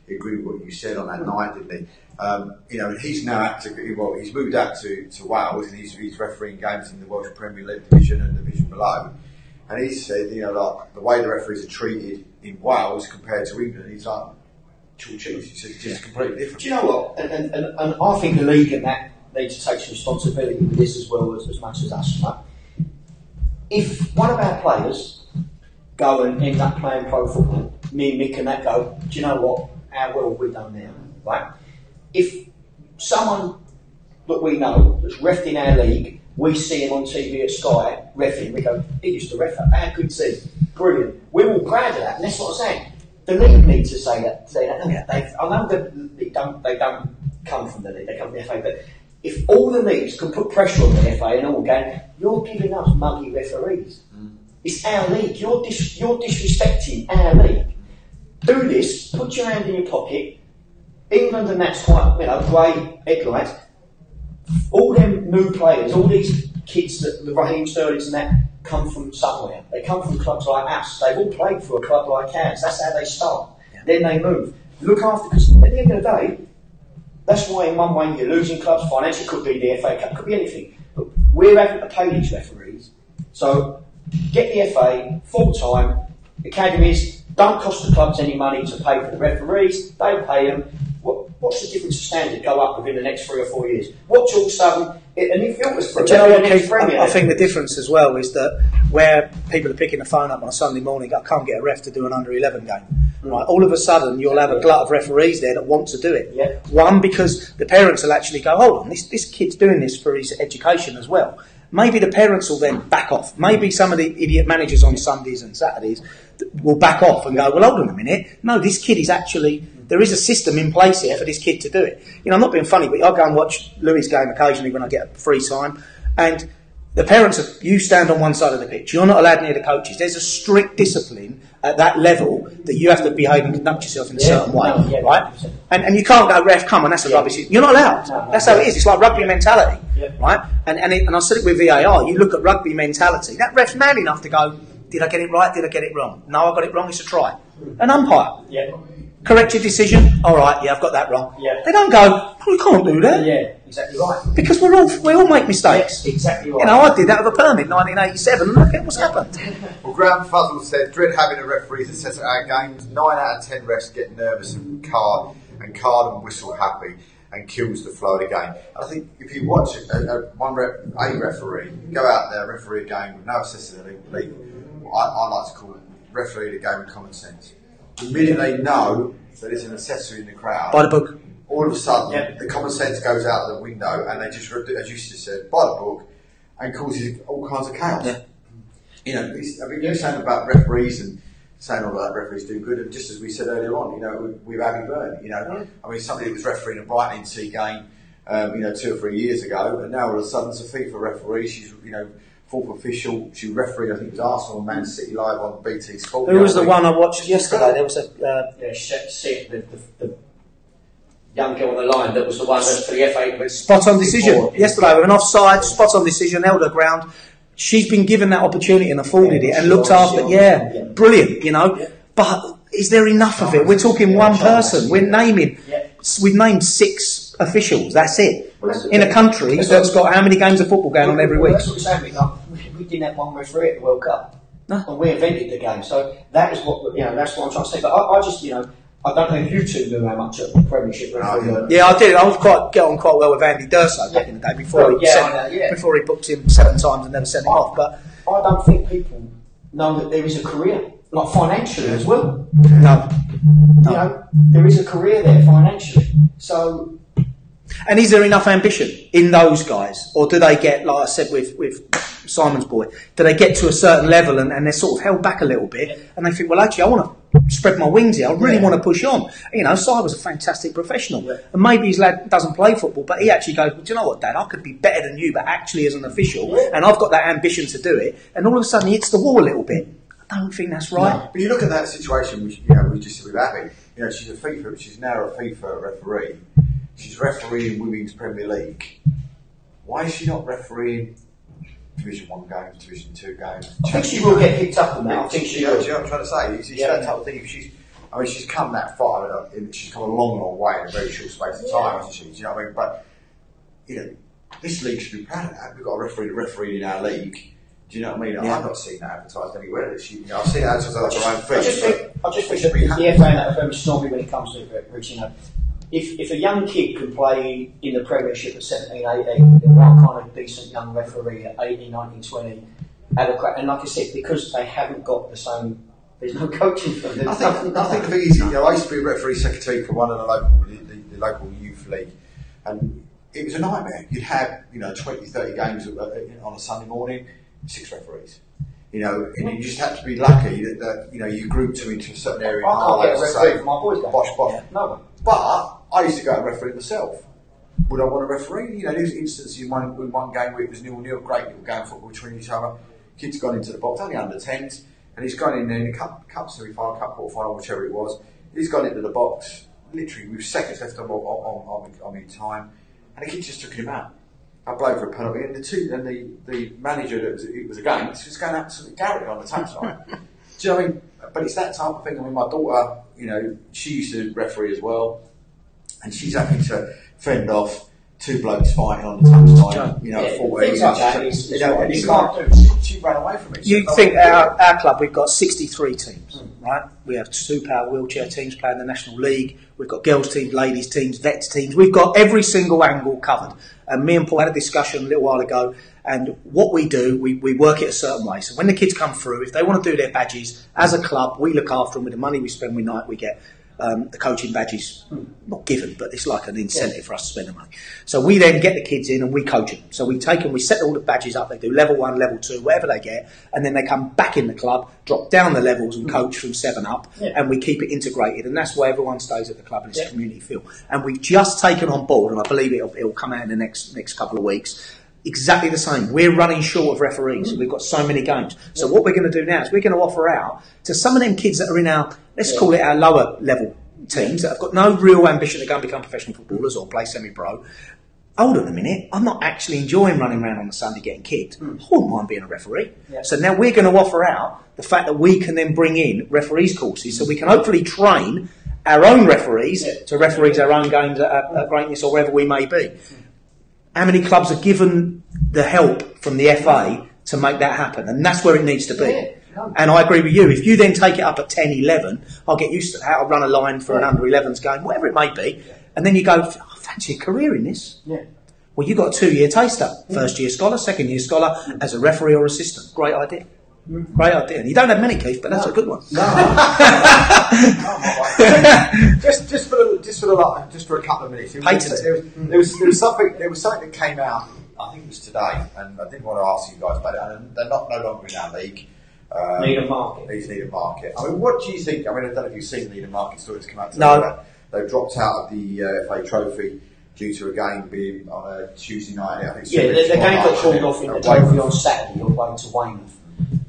he agreed with what you said on that night, didn't he? He's now he's moved out to Wales and he's refereeing games in the Welsh Premier League division and the division below. And he said, the way the referees are treated in Wales compared to England, he's like, chalk cheese. He said, it's just completely different. Do you know what? And I think the league and that need to take some responsibility with this as well as much as us. Right? If one of our players go and end up playing pro football, me and Mick and that go, do you know what? How well have we done there? Right? If someone that we know that's reffed in our league, we see him on TV at Sky reffing, we go, he used to ref. How good's he? Brilliant. We're all proud of that, and that's what I'm saying. The league needs to say that. I know that they don't come from the league, they come from the FA, but if all the leagues can put pressure on the FA and all going, you're giving us muggy referees. It's our league. You're disrespecting our league. Do this. Put your hand in your pocket. England and that's quite, grey headlights. All them new players, all these kids, the Raheem Sterlings and that, come from somewhere. They come from clubs like us. They've all played for a club like ours. That's how they start. Yeah. Then they move. Look after, because at the end of the day, that's why in one way you're losing clubs. Financially, could be the FA Cup, could be anything. But we're having to pay these referees. So get the FA full-time. Academies don't cost the clubs any money to pay for the referees. They pay them. What's the difference of standard go up within the next 3 or 4 years? Watch all of a sudden, and if it was for I think the difference as well is that where people are picking the phone up on a Sunday morning, I can't get a ref to do an under-11 game. Right? All of a sudden, you'll have a glut of referees there that want to do it. Yeah. One, because the parents will actually go, hold on, this kid's doing this for his education as well. Maybe the parents will then back off. Maybe some of the idiot managers on Sundays and Saturdays will back off and go, well, hold on a minute. No, this kid is actually There is a system in place here for this kid to do it. You know, I'm not being funny, but I go and watch Louis' game occasionally when I get free time, and the parents are, you stand on one side of the pitch. You're not allowed near the coaches. There's a strict discipline at that level that you have to behave and conduct yourself in a certain way, right? And you can't go, ref, come on, that's a rubbish. You're not allowed. That's how it is. It's like rugby mentality, right? And I said it with VAR. You look at rugby mentality. That ref's man enough to go, did I get it right? Did I get it wrong? No, I got it wrong. It's a try. An umpire. Correct your decision. All right, I've got that wrong. They don't go, oh, you can't do that. Yeah, exactly right. Because we all make mistakes. Exactly right. You know, I did that with a permit in 1987, and look at what's happened. Well, Graham Fuzzle said, dread having a referee to set our games. 9 out of 10 refs get nervous and card and whistle happy and kills the flow of the game. I think if you watch a referee go out there, referee a game with no assistant in the league, I like to call it referee the game with common sense. The minute they know that it's an accessory in the crowd, by the book, all of a sudden the common sense goes out of the window, and they just, as you just said, by the book, and causes all kinds of chaos. You know, I mean, you're saying about referees and saying all that referees do good, and just as we said earlier on, you know, with Abby Byrne, you know, I mean, somebody that was refereeing a Brighton NC game, you know, 2 or 3 years ago, and now all of a sudden it's a FIFA referee. She's, you know, fourth official. She refereed, I think it was Arsenal and Man City live on BT Sport. Who was the one I watched yesterday? There was the young girl on the line that was the one that for the FA. Spot on decision. Yesterday with an offside, spot on decision, held her ground. She's been given that opportunity and afforded it and looked after it. Brilliant, you know. But is there enough of it? We're talking one person. We've named 6 officials. That's it. In a country that's got how many games of football going on every week? That's what we're saying. We didn't have one referee at the World Cup, and we invented the game. So that is what That's what I'm trying to say. But I just, you know, I don't know if you two knew how much a Premiership referee. Yeah, I did. I was get on quite well with Andy D'Urso back in the day before he booked him 7 times and never sent him off. But I don't think people know that there is a career, like financially as well. No. You know, there is a career there financially. So. And is there enough ambition in those guys? Or do they get, like I said with Simon's boy, do they get to a certain level and they're sort of held back a little bit and they think, well, actually, I want to spread my wings here. I really want to push on. You know, Si was a fantastic professional. And maybe his lad doesn't play football, but he actually goes, well, do you know what, Dad? I could be better than you, but actually as an official, and I've got that ambition to do it. And all of a sudden he hits the wall a little bit. I don't think that's right. No. But you look at that situation, which, you know, we just said with Abby. You know, she's now a FIFA referee. She's refereeing Women's Premier League. Why is she not refereeing Division 1 games, Division 2 games? I think she will get picked up on that. I think she will. Do you know what I'm trying to say? It's that type of thing. She's come that far. She's come a long, long way in a very short space of time, hasn't she? Do you know what I mean? But, you know, this league should be proud of that. We've got a referee in our league. Do you know what I mean? I've not seen that advertised anywhere. I've seen it advertised on her own feed. I just think the FA and that are very snobby when it comes to it, Rich, you know. If a young kid can play in the Premiership at 17, 18, then what kind of decent young referee at 18, 19, 20 had a crack? And like I said, because they haven't got the same, there's no coaching for them. I think the thing is, you know, I used to be a referee secretary for one of the local youth league, and it was a nightmare. You'd have, you know, 20, 30 games on a Sunday morning, 6 referees. You know, and you just had to be lucky that you know, you grouped them into a certain area. I can't get a referee for my boys' game. Bosh. Yeah, no. But I used to go and referee myself. Would I want to referee? You know, there was instances in one game where it was 0-0, great little game of football between each other. Kids gone into the box, only under 10s, and he's gone in there in the cup semi-final, cup quarter-final, whichever it was. He's gone into the box, literally with seconds left on time, and the kid just took him out. I blowed for a penalty, and the manager that it was against was going absolutely garrett on the touchline. Do you know what I mean? But it's that type of thing. I mean, my daughter, you know, she used to referee as well, and she's having to fend off 2 blokes fighting on the touchline. You know, 14. Things like that. She ran away from it. You think our club, we've got 63 teams, right? We have super wheelchair teams playing the National League. We've got girls teams, ladies teams, vets teams. We've got every single angle covered. And me and Paul had a discussion a little while ago, and what we do, we work it a certain way. So when the kids come through, if they want to do their badges, as a club, we look after them with the money we spend, we get. the coaching badges, not given, but it's like an incentive for us to spend the money. So we then get the kids in and we coach them. So we take them, we set all the badges up, they do level 1, level 2, whatever they get, and then they come back in the club, drop down the levels and coach from 7 up, and we keep it integrated, and that's why everyone stays at the club and it's a community feel. And we've just taken on board, and I believe it'll come out in the next couple of weeks, exactly the same. We're running short of referees. We've got so many games. So what we're going to do now is we're going to offer out to some of them kids that are in our, let's call it our lower level teams that have got no real ambition to go and become professional footballers or play semi-pro. Hold on a minute, I'm not actually enjoying running around on a Sunday getting kicked. I wouldn't mind being a referee. So now we're going to offer out the fact that we can then bring in referees courses so we can hopefully train our own referees to referees our own games at Greatness or wherever we may be. How many clubs are given the help from the FA to make that happen? And that's where it needs to be. And I agree with you. If you then take it up at 10, 11, I'll get used to how to run a line for an under-11s game, whatever it may be. And then you go, I fancy a career in this. Well, you've got a 2-year taster. First-year scholar, second-year scholar, as a referee or assistant. Great idea. Great idea. And you don't have many, Keith, but that's a good one. just for a couple of minutes. There was something that came out. I think it was today, and I didn't want to ask you guys about it. And they're no longer in our league. Needham Market. Needham Market. I mean, what do you think? I mean, I don't know if you've seen the Needham Market stories come out today. No. They've dropped out of the FA Trophy due to a game being on a Tuesday night. I think the game got called off in the Trophy on Saturday on way to Weymouth,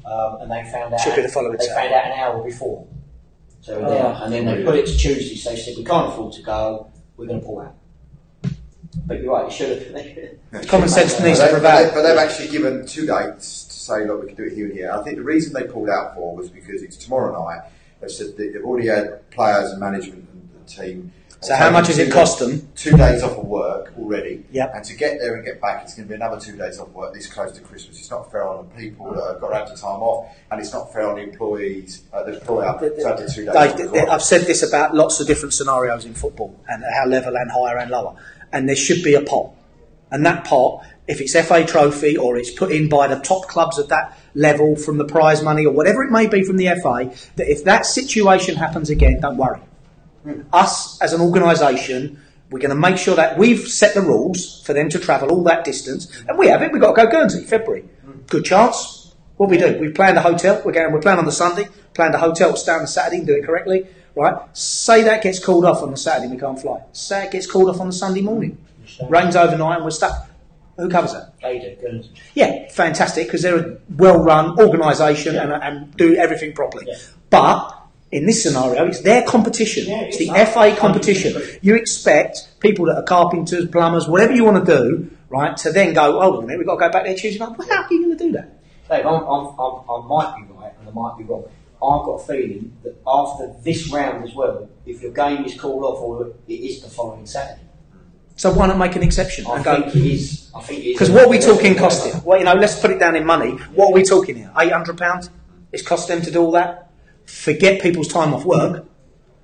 and they found out. Found out an hour before. So and then they put it to Tuesday. So they said we can't afford to go. We're going to pull out. But you're right. It should have. Common sense needs to prevail. But they've actually given 2 dates to say, look, we can do it here and here. I think the reason they pulled out for was because it's tomorrow night. They said that they've already had players and management and the team. So how much has it cost them? 2 days off of work already. Yep. And to get there and get back, it's going to be another 2 days off work this close to Christmas. It's not fair on the people that have got to have the time off, and it's not fair on the employees, the employer, to have the 2 days off. I've said this about lots of different scenarios in football, and how level and higher and lower. And there should be a pot. And that pot, if it's FA Trophy or it's put in by the top clubs at that level from the prize money or whatever it may be from the FA, that if that situation happens again, don't worry. Us as an organisation, we're going to make sure that we've set the rules for them to travel all that distance, and we have it. We've got to go Guernsey, February. Good chance. What we do? We planned a hotel. We're planning on the Sunday. Planned a hotel to stay on the Saturday and do it correctly. Right? Say that gets called off on the Saturday, we can't fly. Say it gets called off on the Sunday morning. Rains overnight and we're stuck. Who covers that? They do, Guernsey. Yeah, fantastic, because they're a well-run organisation and do everything properly. Yeah. But in this scenario, it's their competition. It's the FA competition. You expect people that are carpenters, plumbers, whatever you want to do, right, to then go, hold on a minute, we've got to go back there Tuesday night. Well, how are you going to do that? Dave, I might be right and I might be wrong. I've got a feeling that after this round as well, if your game is called off, or it is the following Saturday. So why not make an exception? I think it is. Because what are we talking costing? Well, let's put it down in money. What are we talking here? £800? It's cost them to do all that? Forget people's time off work.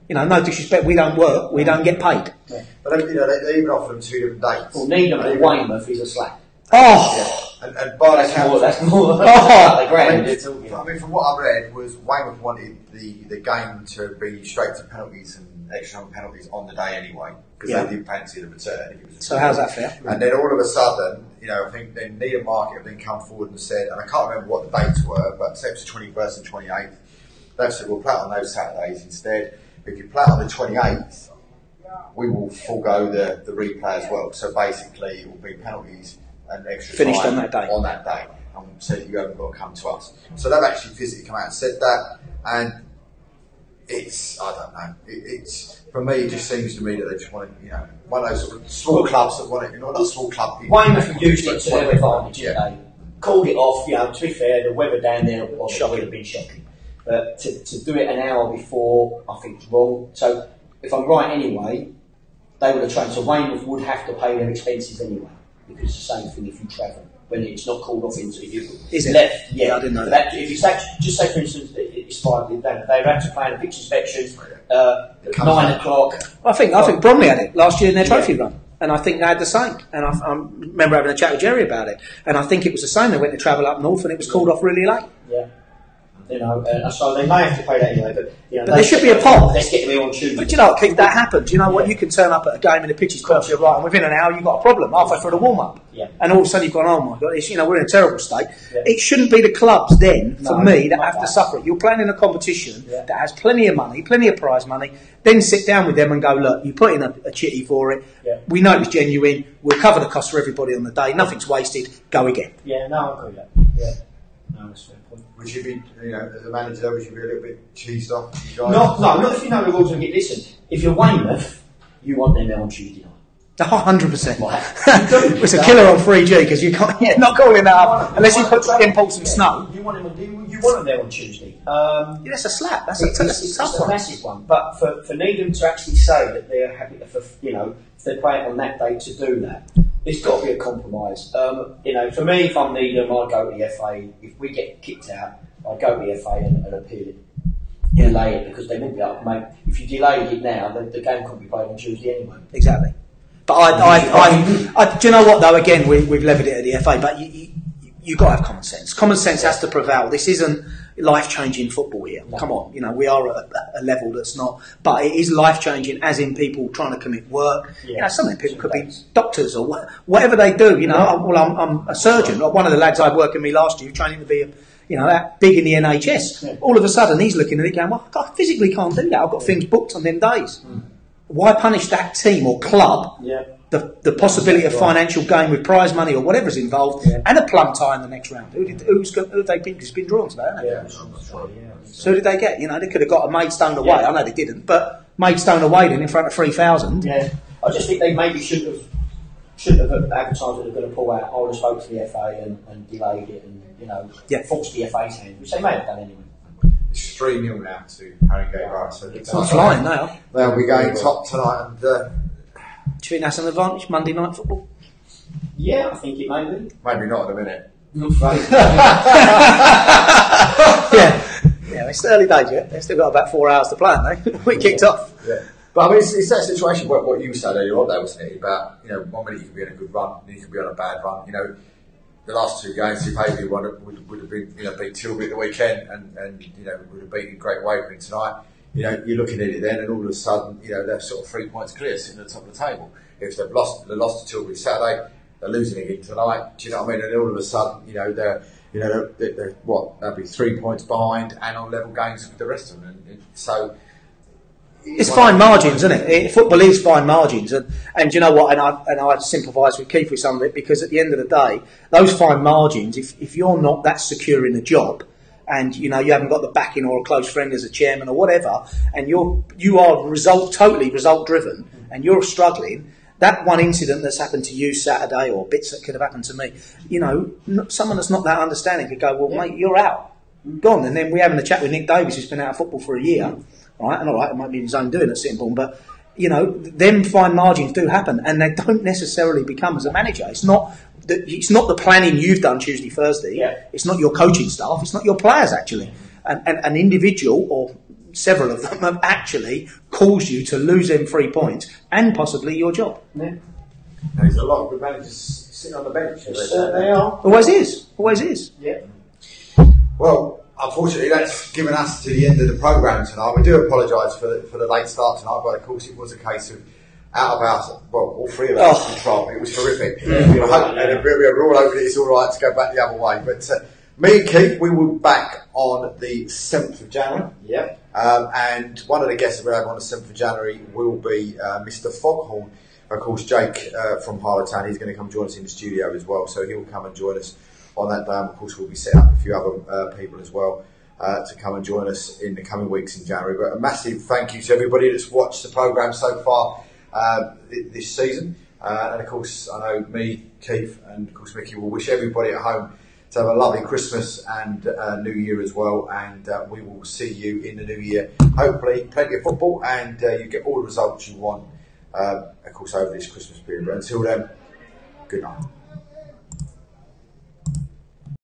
No disrespect, we don't work, we don't get paid. Yeah. But they even offer them 2 different dates. Well, Needham and Weymouth is a slack. Oh! Yeah. And by that's more. I mean, from what I read, was Weymouth wanted the game to be straight to penalties and extra time penalties on the day anyway, because they didn't fancy the return. So how's that fair? And then all of a sudden, I think then Needham Market have then come forward and said, and I can't remember what the dates were, but say it was the 21st and 28th. They've said we'll play it on those Saturdays instead. If you play it on the 28th, we will forego the replay as well. So basically, it will be penalties and extra finished time on that day. And so you haven't got to come to us. So they've actually physically come out and said that, and it's, I don't know, it's, for me, it just seems to me that they just want to, one of those sort of small clubs that want it, not small club people. Weymouth used it to their advantage, they called it off, to be fair, the weather down there would have been shocking. But to do it an hour before, I think it's wrong. So, if I'm right anyway, they would have trained. So Weymouth would have to pay their expenses anyway, because it's the same thing if you travel. When it's not called off into, if you left, I didn't know that. If it's actually, just say for instance, it's fine. They have to plan a pitch inspection at 9 o'clock. I think Bromley had it last year in their trophy run, and I think they had the same. And I remember having a chat with Jerry about it, and I think it was the same. They went to travel up north, and it was called off really late. Yeah. You know, so they may have to pay that anyway. But, you know, but there should be a pot. Let's get me on Tuesday. But you know, Keith, that happens. You know what? You can turn up at a game and the pitch is perfectly right, and within an hour you've got a problem halfway through the warm up. Yeah. And all of a sudden you've gone, oh my God, we're in a terrible state. Yeah. It shouldn't be the clubs then, for me, that have that. to suffer it. You're playing in a competition that has plenty of money, plenty of prize money. Then sit down with them and go, look, you put in a chitty for it. Yeah. We know it's genuine. We'll cover the cost for everybody on the day. Nothing's wasted. Go again. Yeah, no, I agree with that. Yeah. No, that's a fair point. Would you be, you know, as a manager, would you be a little bit cheesed off? Not if you know the rules and get listen. If you're Weymouth, you want them there on Tuesday night. Oh, 100%. Right. It's a killer on 3G because you can't. Yeah, not calling that up unless you put impulse and snow. You want them there on Tuesday. Yeah, that's a slap. That's a tough one. Massive one. But for Needham to actually say that they're happy to, if they play it on that day to do that, there's got to be a compromise. You know, for me, if I'm Needham, I'd go to the FA. If we get kicked out, I'd go to the FA and appeal it. Delay it, because they wouldn't be able to make. If you delayed it now, the game couldn't be played on Tuesday anyway. Exactly. But I do you know what though? Again, we've levelled it at the FA, but you got to have common sense. Common sense has to prevail. This isn't life-changing football here. No. Come on, you know, we are at a level that's not, but it is life-changing, as in people trying to commit work. Yeah. You know, some of them people could be doctors or whatever they do. You know, I'm a surgeon. Like one of the lads I worked with me last year, training to be that big in the NHS. Yeah. All of a sudden, he's looking at it going, well, I physically can't do that. I've got things booked on them days. Mm. Why punish that team or club? Yeah. The possibility of financial gain with prize money or whatever's involved, and a plum tie in the next round. Who have they been? It's been drawn today, hasn't it? So who did they get? You know, they could have got a Maidstone away. I know they didn't, but Maidstone away then in front of 3,000. Yeah, I just think they maybe should have advertised that they're going to pull out. I would have spoke to the FA and delayed it, and forced the FA's hand, which they may have done anyway. It's 3-0 now to Haringey Borough. So it's not flying now. They'll be going top tonight. And, do you think that's an advantage, Monday night football? Yeah, I think it may be. Maybe not at the minute. Yeah, it's the early days yet. They've still got about 4 hours to play, haven't they? We kicked off. Yeah. But I mean, it's that situation, what you said earlier on there, wasn't it? About, 1 minute you could be on a good run, and you could be on a bad run. The last 2 games, if Havey won it, would have been, beat Tilbury at the weekend, and would have beaten Great Wavering tonight. You're looking at it then, and all of a sudden, they're sort of 3 points clear, sitting at the top of the table. If they lost to Tilbury Saturday, they're losing again tonight. Do you know what I mean? And all of a sudden, they're they'll be 3 points behind and on level games with the rest of them. So it's fine margins, isn't it? Football is fine margins, and you know what? And I sympathise with Keith with some of it, because at the end of the day, those fine margins, if you're not that secure in a job, and you haven't got the backing or a close friend as a chairman or whatever, and you are totally result driven, and you're struggling. That one incident that's happened to you Saturday, or bits that could have happened to me, someone that's not that understanding could go, well, mate, you're out, gone. And then we're having a chat with Nick Davies, who's been out of football for a year, right? And it might be in his own doing at Sittingbourne, but them fine margins do happen, and they don't necessarily become as a manager. It's not the planning you've done Tuesday, Thursday. Yeah. It's not your coaching staff. It's not your players, actually. And an individual, or several of them, have actually caused you to lose them 3 points and possibly your job. Yeah. There's a lot of good managers sitting on the bench. They are. Always is. Yeah. Well, unfortunately, that's given us to the end of the programme tonight. We do apologise for the late start tonight, but of course it was a case of out of our, all three of us control. It was horrific. We were all hoping it's all right to go back the other way. But me and Keith, we will be back on the 7th of January. Yeah. And one of the guests that we'll have on the 7th of January will be Mr. Foghorn. Of course, Jake from Harlowtown, he's going to come join us in the studio as well. So he'll come and join us on that day. And of course, we'll be setting up a few other people as well to come and join us in the coming weeks in January. But a massive thank you to everybody that's watched the programme so far this season. And of course, I know me, Keith, and of course Micky will wish everybody at home to have a lovely Christmas and New Year as well, and we will see you in the New Year. Hopefully, plenty of football, and you get all the results you want, of course, over this Christmas period. But until then, good night.